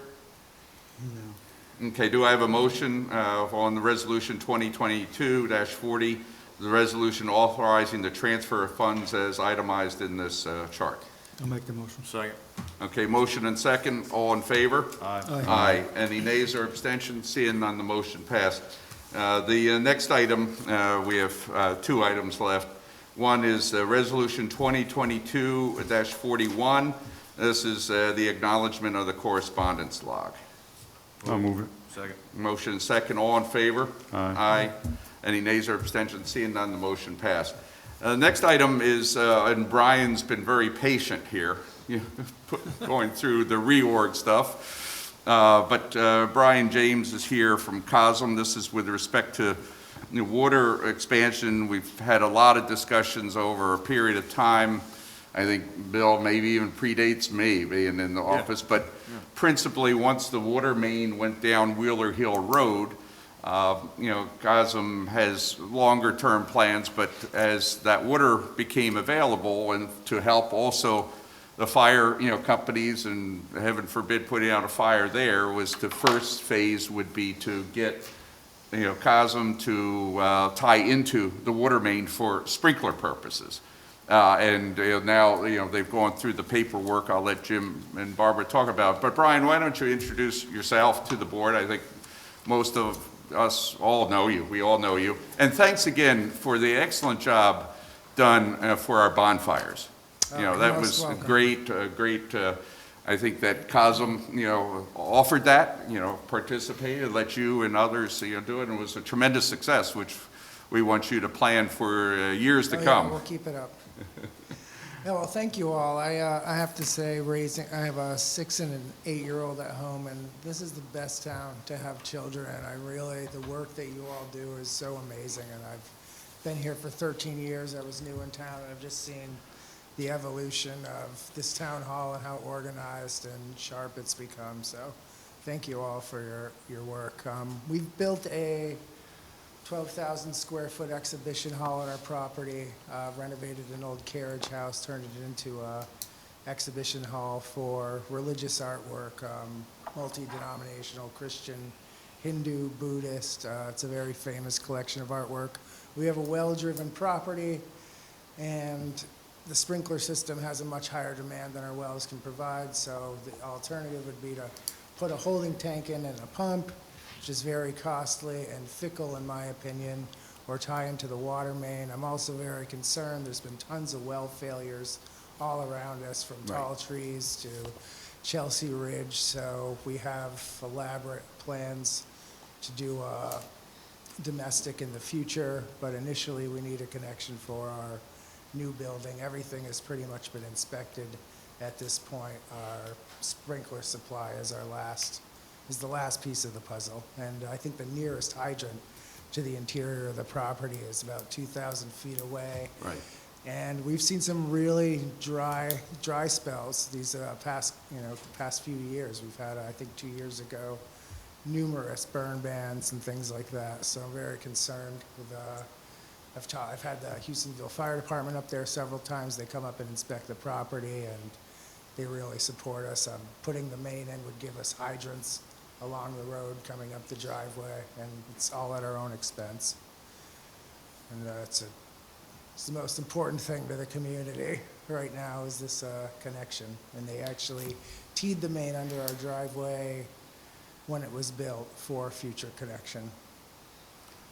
A: No. Okay, do I have a motion on the resolution 2022-40, the resolution authorizing the transfer of funds as itemized in this chart?
F: I'll make the motion.
D: Second.
A: Okay, motion and second, all in favor?
D: Aye.
A: Aye. Any nays or abstentions? Seeing none, the motion passed. The next item, we have two items left. One is Resolution 2022-41. This is the acknowledgement of the correspondence log.
C: I'll move it.
D: Second.
A: Motion and second, all in favor?
C: Aye.
A: Any nays or abstentions? Seeing none, the motion passed. Next item is, and Brian's been very patient here, going through the reorg stuff. But Brian James is here from COSM. This is with respect to water expansion. We've had a lot of discussions over a period of time. I think Bill maybe even predates me being in the office, but principally once the water main went down Wheeler Hill Road, COSM has longer term plans, but as that water became available and to help also the fire, companies, and heaven forbid putting out a fire there, was the first phase would be to get COSM to tie into the water main for sprinkler purposes. And now, they've gone through the paperwork. I'll let Jim and Barbara talk about it. But Brian, why don't you introduce yourself to the board? I think most of us all know you. We all know you. And thanks again for the excellent job done for our bonfires. That was great, I think that COSM, offered that, participated, let you and others, do it, and it was a tremendous success, which we want you to plan for years to come.
L: We'll keep it up. Yeah, well, thank you all. I have to say, I have a 6 and an 8-year-old at home, and this is the best town to have children in. The work that you all do is so amazing, and I've been here for 13 years. I was new in town, and I've just seen the evolution of this town hall and how organized and sharp it's become. So thank you all for your work. We've built a 12,000 square foot exhibition hall on our property, renovated an old carriage house, turned it into a exhibition hall for religious artwork, multi-denominational, Christian, Hindu, Buddhist. It's a very famous collection of artwork. We have a well-driven property, and the sprinkler system has a much higher demand than our wells can provide, so the alternative would be to put a holding tank in and a pump, which is very costly and fickle in my opinion, or tie into the water main. I'm also very concerned, there's been tons of well failures all around us, from tall trees to Chelsea Ridge, so we have elaborate plans to do domestic in the future, but initially we need a connection for our new building. Everything has pretty much been inspected at this point. Our sprinkler supply is the last piece of the puzzle, and I think the nearest hydrant to the interior of the property is about 2,000 feet away.
A: Right.
L: And we've seen some really dry spells these past few years. We've had, I think 2 years ago, numerous burn bans and things like that. So I'm very concerned with, I've had the Houstonville Fire Department up there several times. They come up and inspect the property, and they really support us. Putting the main in would give us hydrants along the road coming up the driveway, and it's all at our own expense. And it's the most important thing to the community right now is this connection. And they actually teed the main under our driveway when it was built for future connection.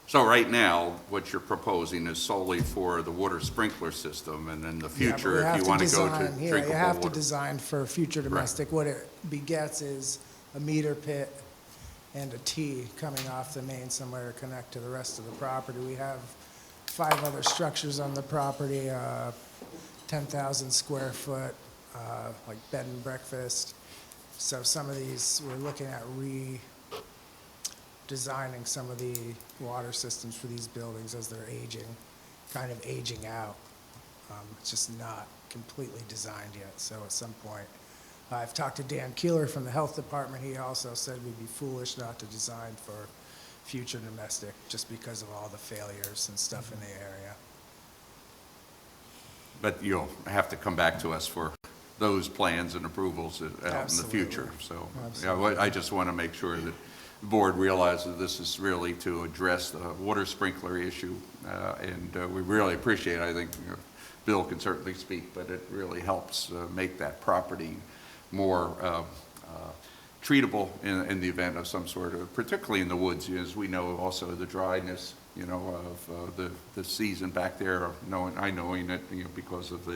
A: So right now, what you're proposing is solely for the water sprinkler system, and in the future, if you want to go to drinkable water.
L: Yeah, you have to design for future domestic. What it begets is a meter pit and a T coming off the main somewhere to connect to the rest of the property. We have 5 other structures on the property, 10,000 square foot, like bed and breakfast. So some of these, we're looking at redesigning some of the water systems for these buildings as they're kind of aging out. It's just not completely designed yet, so at some point. I've talked to Dan Keeler from the health department. He also said we'd be foolish not to design for future domestic, just because of all the failures and stuff in the area.
A: But you'll have to come back to us for those plans and approvals out in the
L: Absolutely.
A: future. So
L: Absolutely.
A: I just want to make sure that the board realizes this is really to address the water sprinkler issue. And we really appreciate it. I think Bill can certainly speak, but it really helps make that property more treatable in the event of some sort of, particularly in the woods, as we know also the dryness, of the season back there, knowing it, because of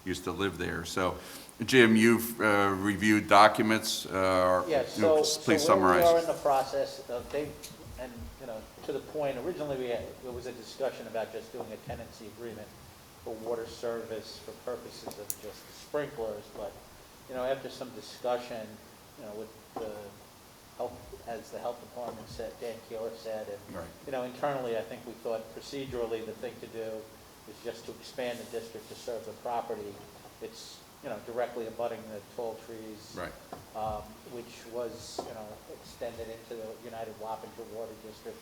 A: used to live there. So, Jim, you've reviewed documents.
H: Yes,
A: please
H: so
A: summarize.
H: we are in the process of, and, to the point, originally there was a discussion about just doing a tenancy agreement for water service for purposes of just the sprinklers, but, after some discussion, with the health, as the health department said, Dan Keeler said, and,
A: Right.
H: Internally, I think we thought procedurally the thing to do is just to expand the district to serve the property. It's, directly abutting the tall trees.
A: Right.
H: Which was, extended into the United Wappinger Water District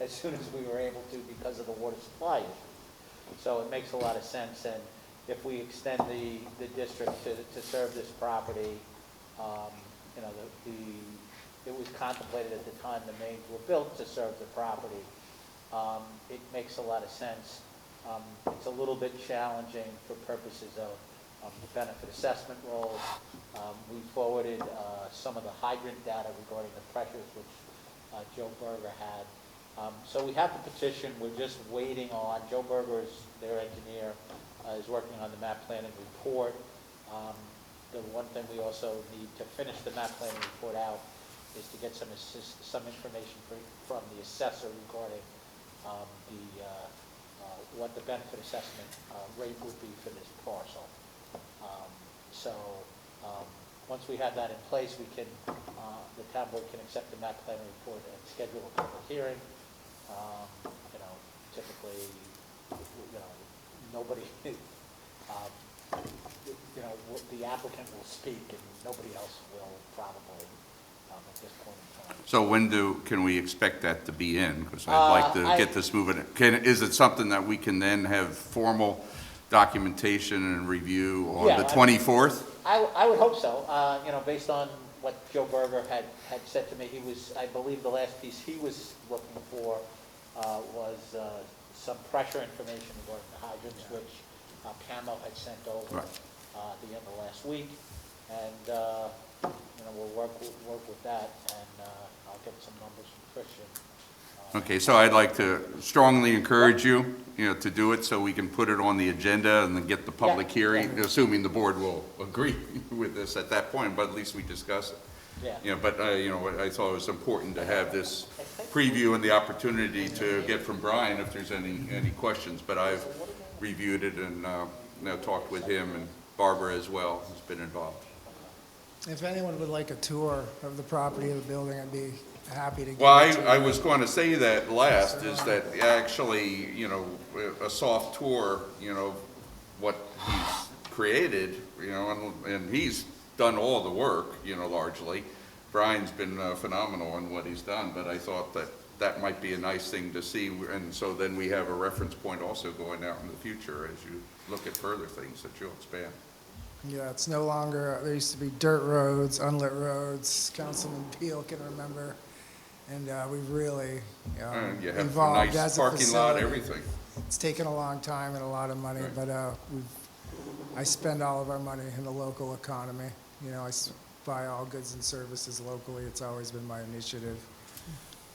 H: as soon as we were able to because of the water supply issue. So it makes a lot of sense, and if we extend the district to serve this property, it was contemplated at the time the mains were built to serve the property. It makes a lot of sense. It's a little bit challenging for purposes of the benefit assessment roles. We forwarded some of the hydrant data regarding the pressures, which Joe Berger had. So we have the petition. We're just waiting on, Joe Berger is their engineer, is working on the map planning report. The one thing we also need to finish the map planning report out is to get some information from the assessor regarding what the benefit assessment rate would be for this parcel. Once we have that in place, we can, the town board can accept the map planning report and schedule a public hearing. Typically, nobody, the applicant will speak and nobody else will probably at this point in time.
A: So when can we expect that to be in? Because I'd like to get this moving. Is it something that we can then have formal documentation and review on the 24th?
H: I would hope so. Based on what Joe Berger had said to me, I believe the last piece he was looking for was some pressure information regarding the hydrants, which Camo had sent over at the end of last week. And we'll work with that, and I'll get some numbers from Christian
A: Okay, so I'd like to strongly encourage you, to do it so we can put it on the agenda and then get the public hearing, assuming the board will agree with this at that point, but at least we discuss it.
H: Yeah.
A: But, I thought it was important to have this preview and the opportunity to get from Brian if there's any questions. But I've reviewed it and, talked with him, and Barbara as well has been involved.
L: If anyone would like a tour of the property of the building, I'd be happy to give
A: Well,
L: it to you.
A: I was going to say that last, is that actually, a soft tour, what he's created, and he's done all the work, largely. Brian's been phenomenal in what he's done, but I thought that might be a nice thing to see, and so then we have a reference point also going out in the future as you look at further things that you'll expand.
L: Yeah, it's no longer, there used to be dirt roads, unlit roads, Councilman Peel can remember, and we've really
A: And you have a
L: evolved
A: nice
L: as a
A: parking lot,
L: facility.
A: everything.
L: It's taken a long time and a lot of money,
A: Right.
L: but I spend all of our money in the local economy. Buy all goods and services locally. It's always been my initiative.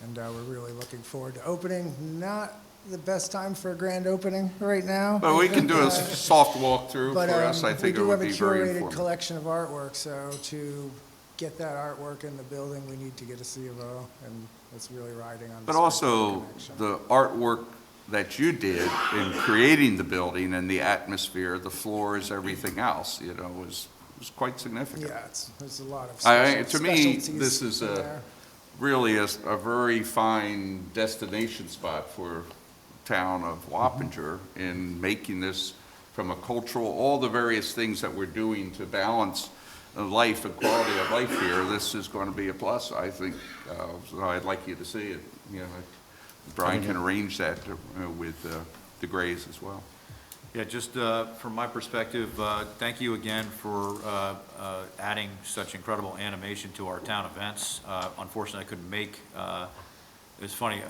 L: And we're really looking forward to opening. Not the best time for a grand opening right now.
A: But we can do a soft walkthrough
L: But
A: for us. I think it
L: we do
A: would
L: have a
A: be very
L: curated
A: informative.
L: collection of artwork, so to get that artwork in the building, we need to get a C of O, and it's really riding on the
A: But also,
L: connection.
A: the artwork that you did in creating the building and the atmosphere, the floors, everything else, was quite significant.
L: Yeah, there's a lot of
A: To me,
L: specialties
A: this is
L: in there.
A: really a very fine destination spot for town of Wappinger in making this from a cultural, all the various things that we're doing to balance life and quality of life here. This is going to be a plus, I think. So I'd like you to see it. Brian can arrange that with the Grays as well.
D: Yeah, just from my perspective, thank you again for adding such incredible animation to our town events. Unfortunately, I couldn't make, it was funny,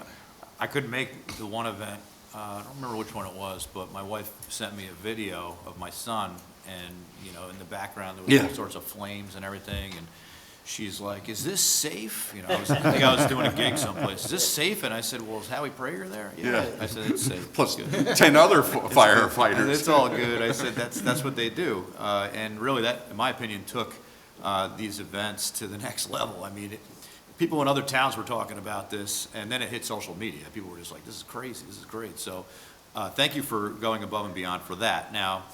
D: I couldn't make the one event, I don't remember which one it was, but my wife sent me a video of my son, and, in the background, there was all sorts of flames and everything, and she's like, "Is this safe?" I think I was doing a gig someplace. "Is this safe?" And I said, "Well, is Howie Prager there?"
A: Yeah.
D: I said, "It's safe."
A: Plus
D: Good.
A: 10 other
D: And
A: firefighters.
D: it's all good. I said, that's what they do. And really, that, in my opinion, took these events to the next level. I mean, people in other towns were talking about this, and then it hit social media. People were just like, "This is crazy, this is great." So thank you for going above and beyond for that. Now,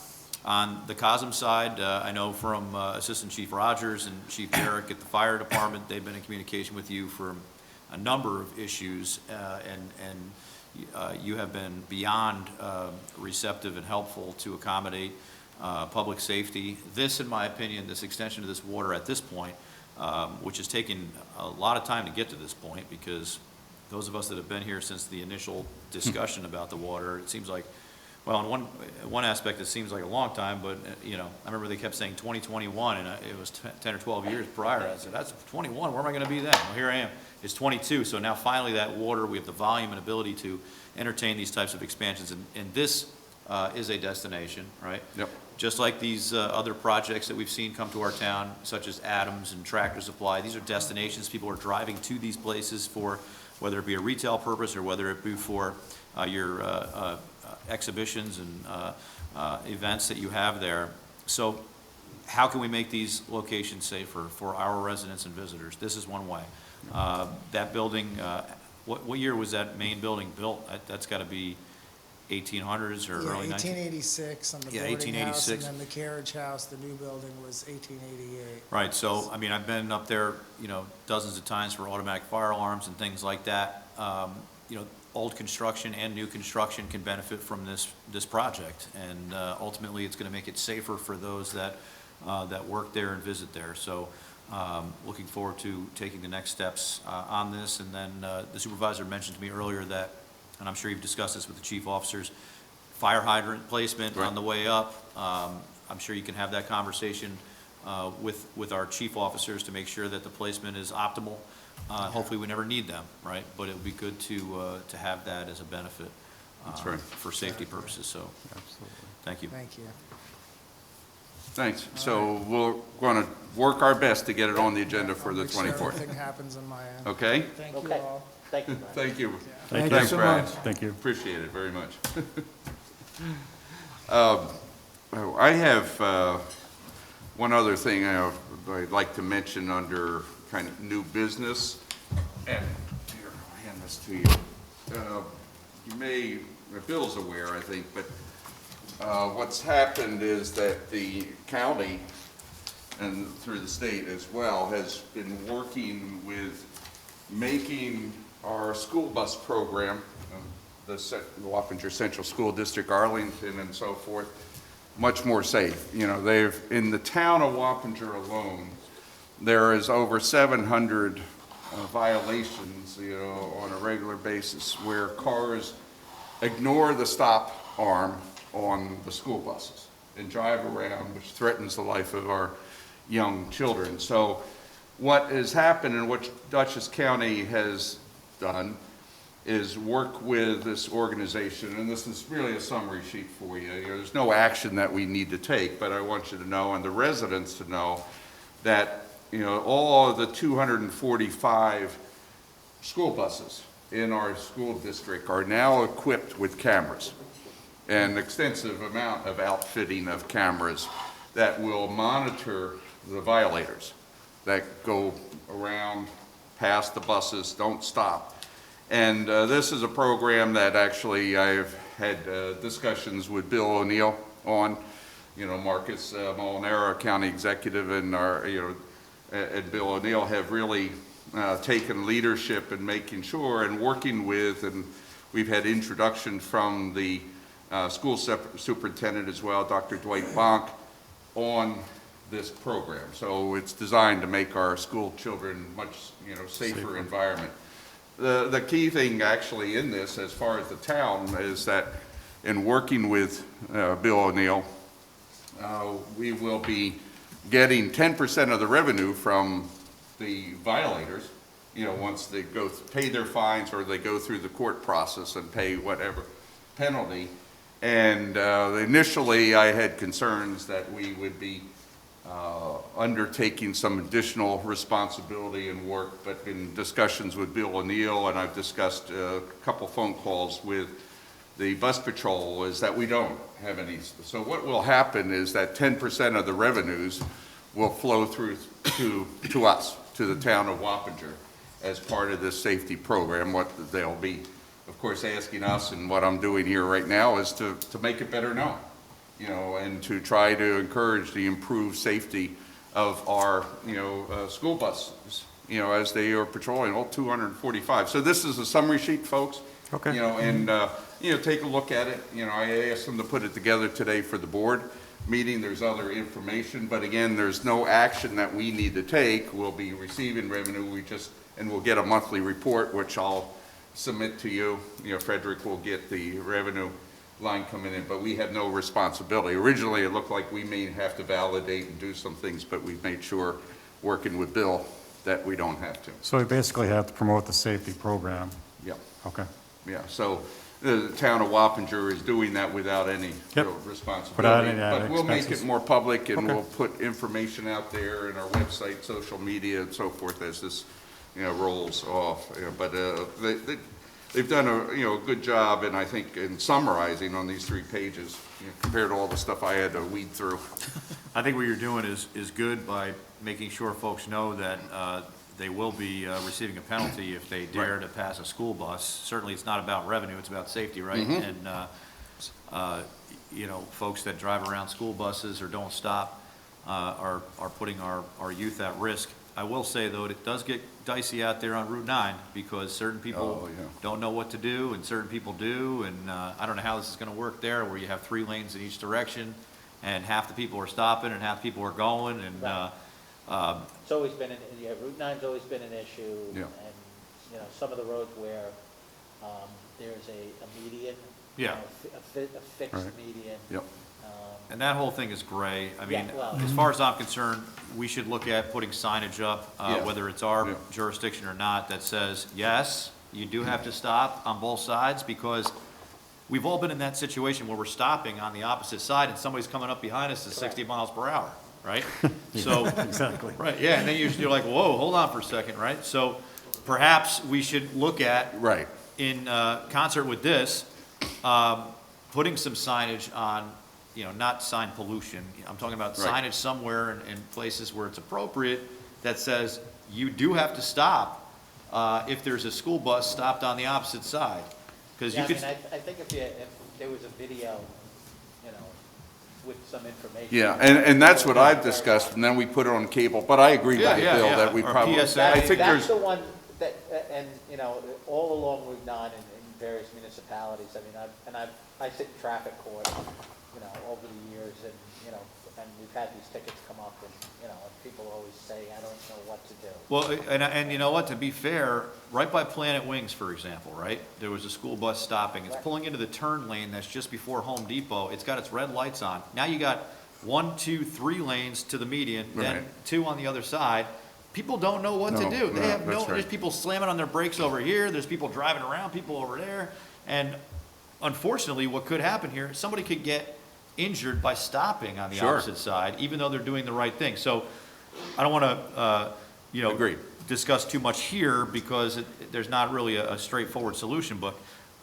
D: on the COSM side, I know from Assistant Chief Rogers and Chief Derrick at the fire department, they've been in communication with you for a number of issues, and you have been beyond receptive and helpful to accommodate public safety. This, in my opinion, this extension of this water at this point, which has taken a lot of time to get to this point, because those of us that have been here since the initial discussion about the water, it seems like, well, in one aspect, it seems like a long time, but, I remember they kept saying 2021, and it was 10 or 12 years prior. I said, "That's 21, where am I going to be then?" Well, here I am. It's 22, so now finally that water, we have the volume and ability to entertain these types of expansions, and this is a destination, right?
A: Yep.
D: Just like these other projects that we've seen come to our town, such as Adams and Tractor Supply, these are destinations. People are driving to these places for, whether it be a retail purpose or whether it be for your exhibitions and events that you have there. So how can we make these locations safer for our residents and visitors? This is one way. That building, what year was that main building built? That's got to be 1800s or early 1900s?
L: 1886 on the
D: Yeah,
L: boarding house, and
D: 1886.
L: then the carriage house, the new building was 1888.
D: Right, so, I mean, I've been up there, dozens of times for automatic fire alarms and things like that. Old construction and new construction can benefit from this project, and ultimately, it's going to make it safer for those that work there and visit there. So, looking forward to taking the next steps on this. And then the supervisor mentioned to me earlier that, and I'm sure you've discussed this with the chief officers, fire hydrant placement on the way up. I'm sure you can have that conversation with our chief officers to make sure that the placement is optimal. Hopefully, we never need them, right? But it would be good to have that as a benefit
A: right.
D: for safety purposes. So, thank you.
L: Thank you.
A: Thanks. So we're going to work our best to get it on the agenda for the
L: I'll make sure
A: 24th.
L: everything happens on my end.
A: Okay?
L: Thank you
H: Okay.
L: all.
H: Thank you, Brian.
A: Thank you.
F: Thank you
A: Thanks,
F: so
A: Brian.
F: much.
G: Thank you.
A: Appreciate it very much. I have one other thing I'd like to mention under kind of new business. And here, I'll hand this to you. Bill's aware, I think, but what's happened is that the county, and through the state as well, has been working with making our school bus program, the Wappinger Central School District, Arlington, and so forth, much more safe. You know, in the town of Wappinger alone, there is over 700 violations, you know, on a regular basis where cars ignore the stop arm on the school buses and drive around, which threatens the life of our young children. So what has happened and what Dutchess County has done is work with this organization, and this is really a summary sheet for you. You know, there's no action that we need to take, but I want you to know, and the residents to know, that, you know, all of the 245 school buses in our school district are now equipped with cameras, an extensive amount of outfitting of cameras that will monitor the violators that go around past the buses, don't stop. And this is a program that actually I've had discussions with Bill O'Neill on. You know, Marcus Molinaro, county executive, and and Bill O'Neill have really taken leadership in making sure and working with, and we've had introduction from the school superintendent as well, Dr. Dwight Bonk, on this program. So it's designed to make our school children much, you know, safer environment. The key thing actually in this, as far as the town, is that in working with Bill O'Neill, we will be getting 10% of the revenue from the violators, you know, once they pay their fines or they go through the court process and pay whatever penalty. And initially I had concerns that we would be undertaking some additional responsibility and work, but in discussions with Bill O'Neill, and I've discussed a couple phone calls with the bus patrol, is that we don't have any. So what will happen is that 10% of the revenues will flow through to us, to the town of Wappinger, as part of this safety program. What they'll be, of course, asking us, and what I'm doing here right now, is to make it better known, you know, and to try to encourage the improved safety of our, you know, school buses, you know, as they are patrolling, all 245. So this is a summary sheet, folks.
G: Okay.
A: You know, and, you know, take a look at it. You know, I asked them to put it together today for the board meeting. There's other information, but again, there's no action that we need to take. We'll be receiving revenue. And we'll get a monthly report, which I'll submit to you. You know, Frederick will get the revenue line coming in, but we have no responsibility. Originally, it looked like we may have to validate and do some things, but we've made sure, working with Bill, that we don't have to.
G: So we basically have to promote the safety program.
A: Yeah,
G: Okay.
A: yeah. So the town of Wappinger is doing that without any
G: Yep.
A: real responsibility.
G: Without any
A: But we'll make
G: expenses.
A: it more public, and
G: Okay.
A: we'll put information out there in our website, social media, and so forth as this, you know, rolls off. You know, but they've done a good job, and I think in summarizing on these 3 pages, you know, compared to all the stuff I had to weed through.
D: I think what you're doing is good by making sure folks know that they will be receiving a penalty if they dare to pass a school bus. Certainly, it's not about revenue, it's about safety, right?
A: Mm-hmm.
D: And, you know, folks that drive around school buses or don't stop are putting our youth at risk. I will say, though, it does get dicey out there on Route 9 because certain people
A: Oh, yeah.
D: don't know what to do and certain people do. And I don't know how this is going to work there, where you have 3 lanes in each direction and half the people are stopping and half the people are going. And
H: Right. It's always been, Route 9's always been an issue.
A: Yeah.
H: And, you know, some of the roads where there's a median.
D: Yeah.
H: You know, a fixed
G: Right.
H: median.
A: Yep.
D: And that whole thing is gray. I mean,
H: Yeah, well-
D: as far as I'm concerned, we should look at putting signage up,
A: Yeah.
D: whether it's our
A: Yeah.
D: jurisdiction or not, that says, yes, you do have to stop on both sides, because we've all been in that situation where we're stopping on the opposite side and somebody's coming up behind us at 60 miles per hour, right? So,
G: Exactly.
D: right, yeah, and then you're like, whoa, hold on for a second, right? So perhaps we should look at,
A: Right.
D: in concert with this, putting some signage on, not sign pollution. I'm talking about
A: Right.
D: signage somewhere in places where it's appropriate that says you do have to stop if there's a school bus stopped on the opposite side. Because you
H: Yeah, I
D: could,
H: mean, I think if there was a video, with some information.
A: Yeah, and that's what I've discussed, and then we put it on cable, but I agree with you,
D: Yeah,
A: Bill,
D: yeah,
A: that we
D: or
A: probably,
D: PSA.
A: I think
H: That's
A: there's,
H: the one that, and, all along Route 9 in various municipalities, I mean, I sit in traffic court, over the years, and, and we've had these tickets come up, and, people always say, I don't know what to do.
D: well, and you know what, to be fair, right by Planet Wings, for example, right? There was a school bus stopping. It's
H: Right.
D: pulling into the turn lane that's just before Home Depot. It's got its red lights on. Now you got 1, 2, 3 lanes to the median, then
A: Right.
D: 2 on the other side. People don't know what to
A: No,
D: do. They
A: no,
D: have no,
A: that's right.
D: there's people slamming on their brakes over here, there's people driving around, people over there. And unfortunately, what could happen here, somebody could get injured by stopping on the
A: Sure.
D: opposite side, even though they're doing the right thing. So I don't want to,
A: Agreed.
D: discuss too much here because there's not really a straightforward solution, but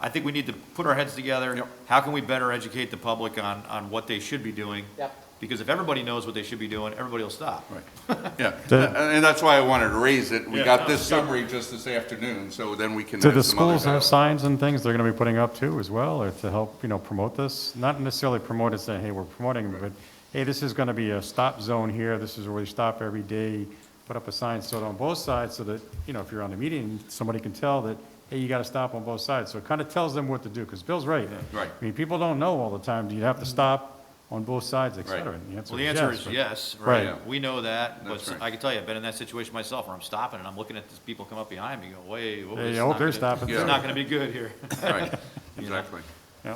D: I think we need to put our heads together.
A: Yep.
D: How can we better educate the public on what they should be doing?
H: Yep.
D: Because if everybody knows what they should be doing, everybody will stop.
A: right, yeah, and that's why I wanted to raise it. We
D: Yeah,
A: got
D: no,
A: this
D: good.
A: summary just this afternoon, so then we can
C: Do
A: have
C: the
A: some other
C: schools have
A: dialogue.
C: signs and things they're going to be putting up too as well, or to help, promote this? Not necessarily promote it, saying, hey, we're promoting it, but, hey, this is going to be a stop zone here, this is where we stop every day. Put up a sign so on both sides so that, if you're on the median, somebody can tell that, hey, you got to stop on both sides. So it kind of tells them what to do, because Bill's right.
A: Right.
C: I mean, people don't know all the time, do you have to stop on both sides, et cetera?
A: Right.
C: And
D: Well, the answer is
C: but-
D: yes,
C: Right.
D: right? We know that, but
A: That's right.
D: I can tell you, I've been in that situation myself where I'm stopping and I'm looking at these people come up behind me, go, wait, whoa,
C: Hey,
D: this is
C: I hope
D: not
C: they're
D: gonna-
C: stopping
D: It's
A: too.
D: not going to be good here.
A: Right, exactly,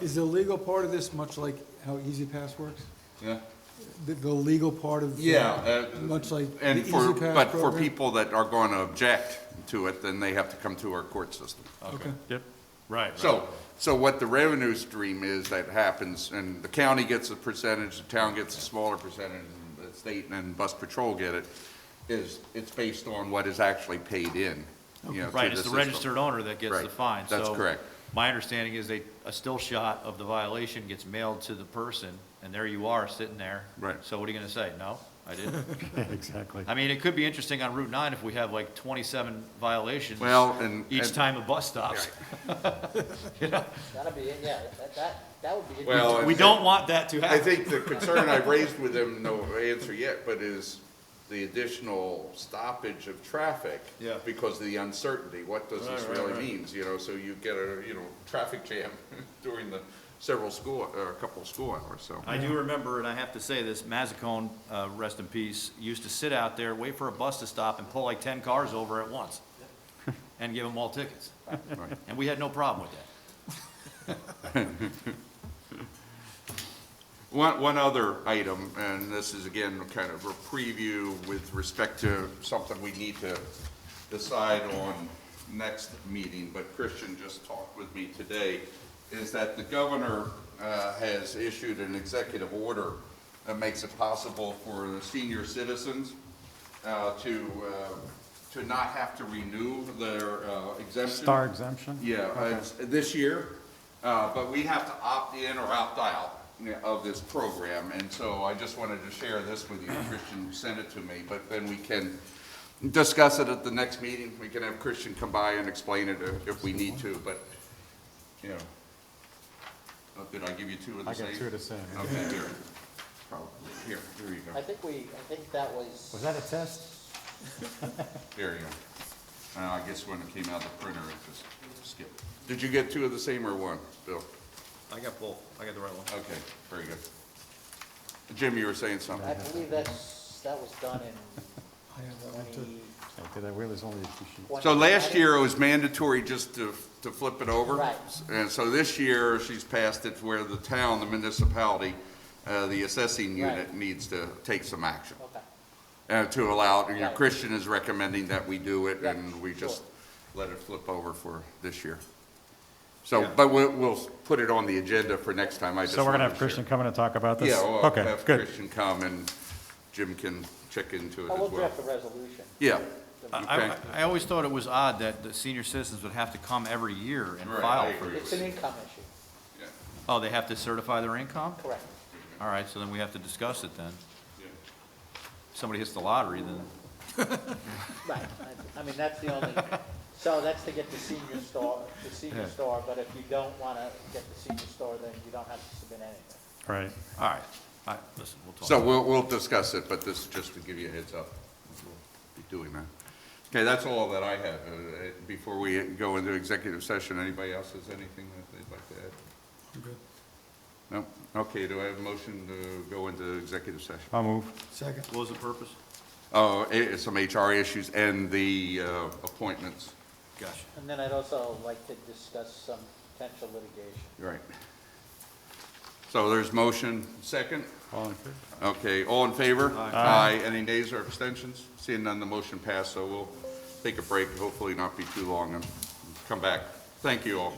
F: Is the legal part of this much like how Easy Pass works?
A: yeah.
F: The legal part of?
A: Yeah,
F: Much like the
A: and
F: Easy
A: for,
F: Pass
A: but for
F: program?
A: people that are going to object to it, then they have to come to our court system.
F: Okay.
C: Yep.
D: Right.
A: So what the revenue stream is that happens, and the county gets a percentage, the town gets a smaller percentage, and the state and bus patrol get it, is it's based on what is actually paid in, to
D: Right,
A: the
D: it's the
A: system.
D: registered owner that gets the
A: Right,
D: fine.
A: that's
D: So
A: correct.
D: My understanding is a still shot of the violation gets mailed to the person, and there you are, sitting there.
A: Right.
D: So what are you gonna say? No, I didn't?
C: Yeah, exactly.
D: I mean, it could be interesting on Route 9 if we have like 27 violations
A: Well,
D: each time a bus stops. You know?
H: That'd be, yeah, that would be.
A: Well,
H: interesting.
D: We don't want that to
A: I
D: happen.
A: think the concern I've raised with them, no answer yet, but is the additional stoppage of traffic.
D: Yeah.
A: Because of the uncertainty, what does this
D: Right,
A: really
D: right.
A: means, so you get a, traffic jam during the a couple of school hours, so.
D: I do remember, and I have to say this, Mazzacone, rest in peace, used to sit out there, wait for a bus to stop and pull like 10 cars over at once and give them all tickets.
A: Right.
D: And we had no problem with that.
A: One other item, and this is again kind of a preview with respect to something we need to decide on next meeting, but Christian just talked with me today, is that the governor has issued an executive order that makes it possible for the senior citizens to not have to renew their exemption.
C: Star exemption?
A: Yeah, it's this year, but we have to opt in or opt out of this program, and so I just wanted to share this with you. Christian sent it to me, but then we can discuss it at the next meeting. We can have Christian come by and explain it if we need to, but, did I give you two of the
C: I
A: same?
C: got two of the same.
A: Okay, here. Probably. Here you
H: I
A: go.
H: think that was.
C: Was that a test?
A: There you go. I guess when it came out of the printer, it just skipped. Did you get two of the same or one, Bill?
D: I got both. I got the right one.
A: Okay, very good. Jim, you were saying something?
H: I believe that was done in
F: I have that one too.
H: 20.
C: Okay, that wheel is only a few sheets.
A: So last year, it was mandatory just to flip it over.
H: Right.
A: And so this year, she's passed it where the town, the municipality, the assessing unit
H: Right.
A: needs to take some action.
H: Okay.
A: To allow,
H: Right.
A: Christian is recommending that we do it,
H: Yeah,
A: and we just
H: sure.
A: let it flip over for this year. So,
D: Yeah.
A: but we'll put it on the agenda for next time. I just
C: So we're gonna
A: wanted
C: have
A: to share.
C: Christian come in and talk about this?
A: Yeah, we'll
C: Okay,
A: have
C: good.
A: Christian come, and Jim can check into it
H: Oh,
A: as
H: we'll
A: well.
H: draft a resolution.
A: Yeah.
D: I
A: Okay.
D: I always thought it was odd that the senior citizens would have to come every year and
A: Right, I
D: file for
A: agree.
H: It's
D: this.
H: an income issue,
A: Yeah.
D: Oh, they have to certify their income?
H: correct.
D: All right, so then we have to discuss it then.
A: Yeah.
D: If somebody hits the lottery, then,
H: Right, I mean, that's the only, so that's to get the senior
D: Yeah.
H: store, but if you don't want to get the senior store, then you don't have to submit anything.
C: Right.
D: all right, listen, we'll talk.
A: So we'll discuss it, but this is just to give you a heads up. We'll be doing that. Okay, that's all that I have. Before we go into executive session, anybody else has anything that they'd like to add?
F: I'm good.
A: No? Okay, do I have a motion to go into executive session?
C: I'll move.
F: Second.
D: What was the purpose?
A: Oh, some HR issues and the appointments.
D: Gotcha.
H: And then I'd also like to discuss some potential litigation.
A: Right. So there's motion, second?
C: All in favor?
A: Okay, all in favor?
C: Aye.
A: Any nays or abstentions? Seeing none, the motion passed, so we'll take a break, hopefully not be too long, and come back. Thank you all.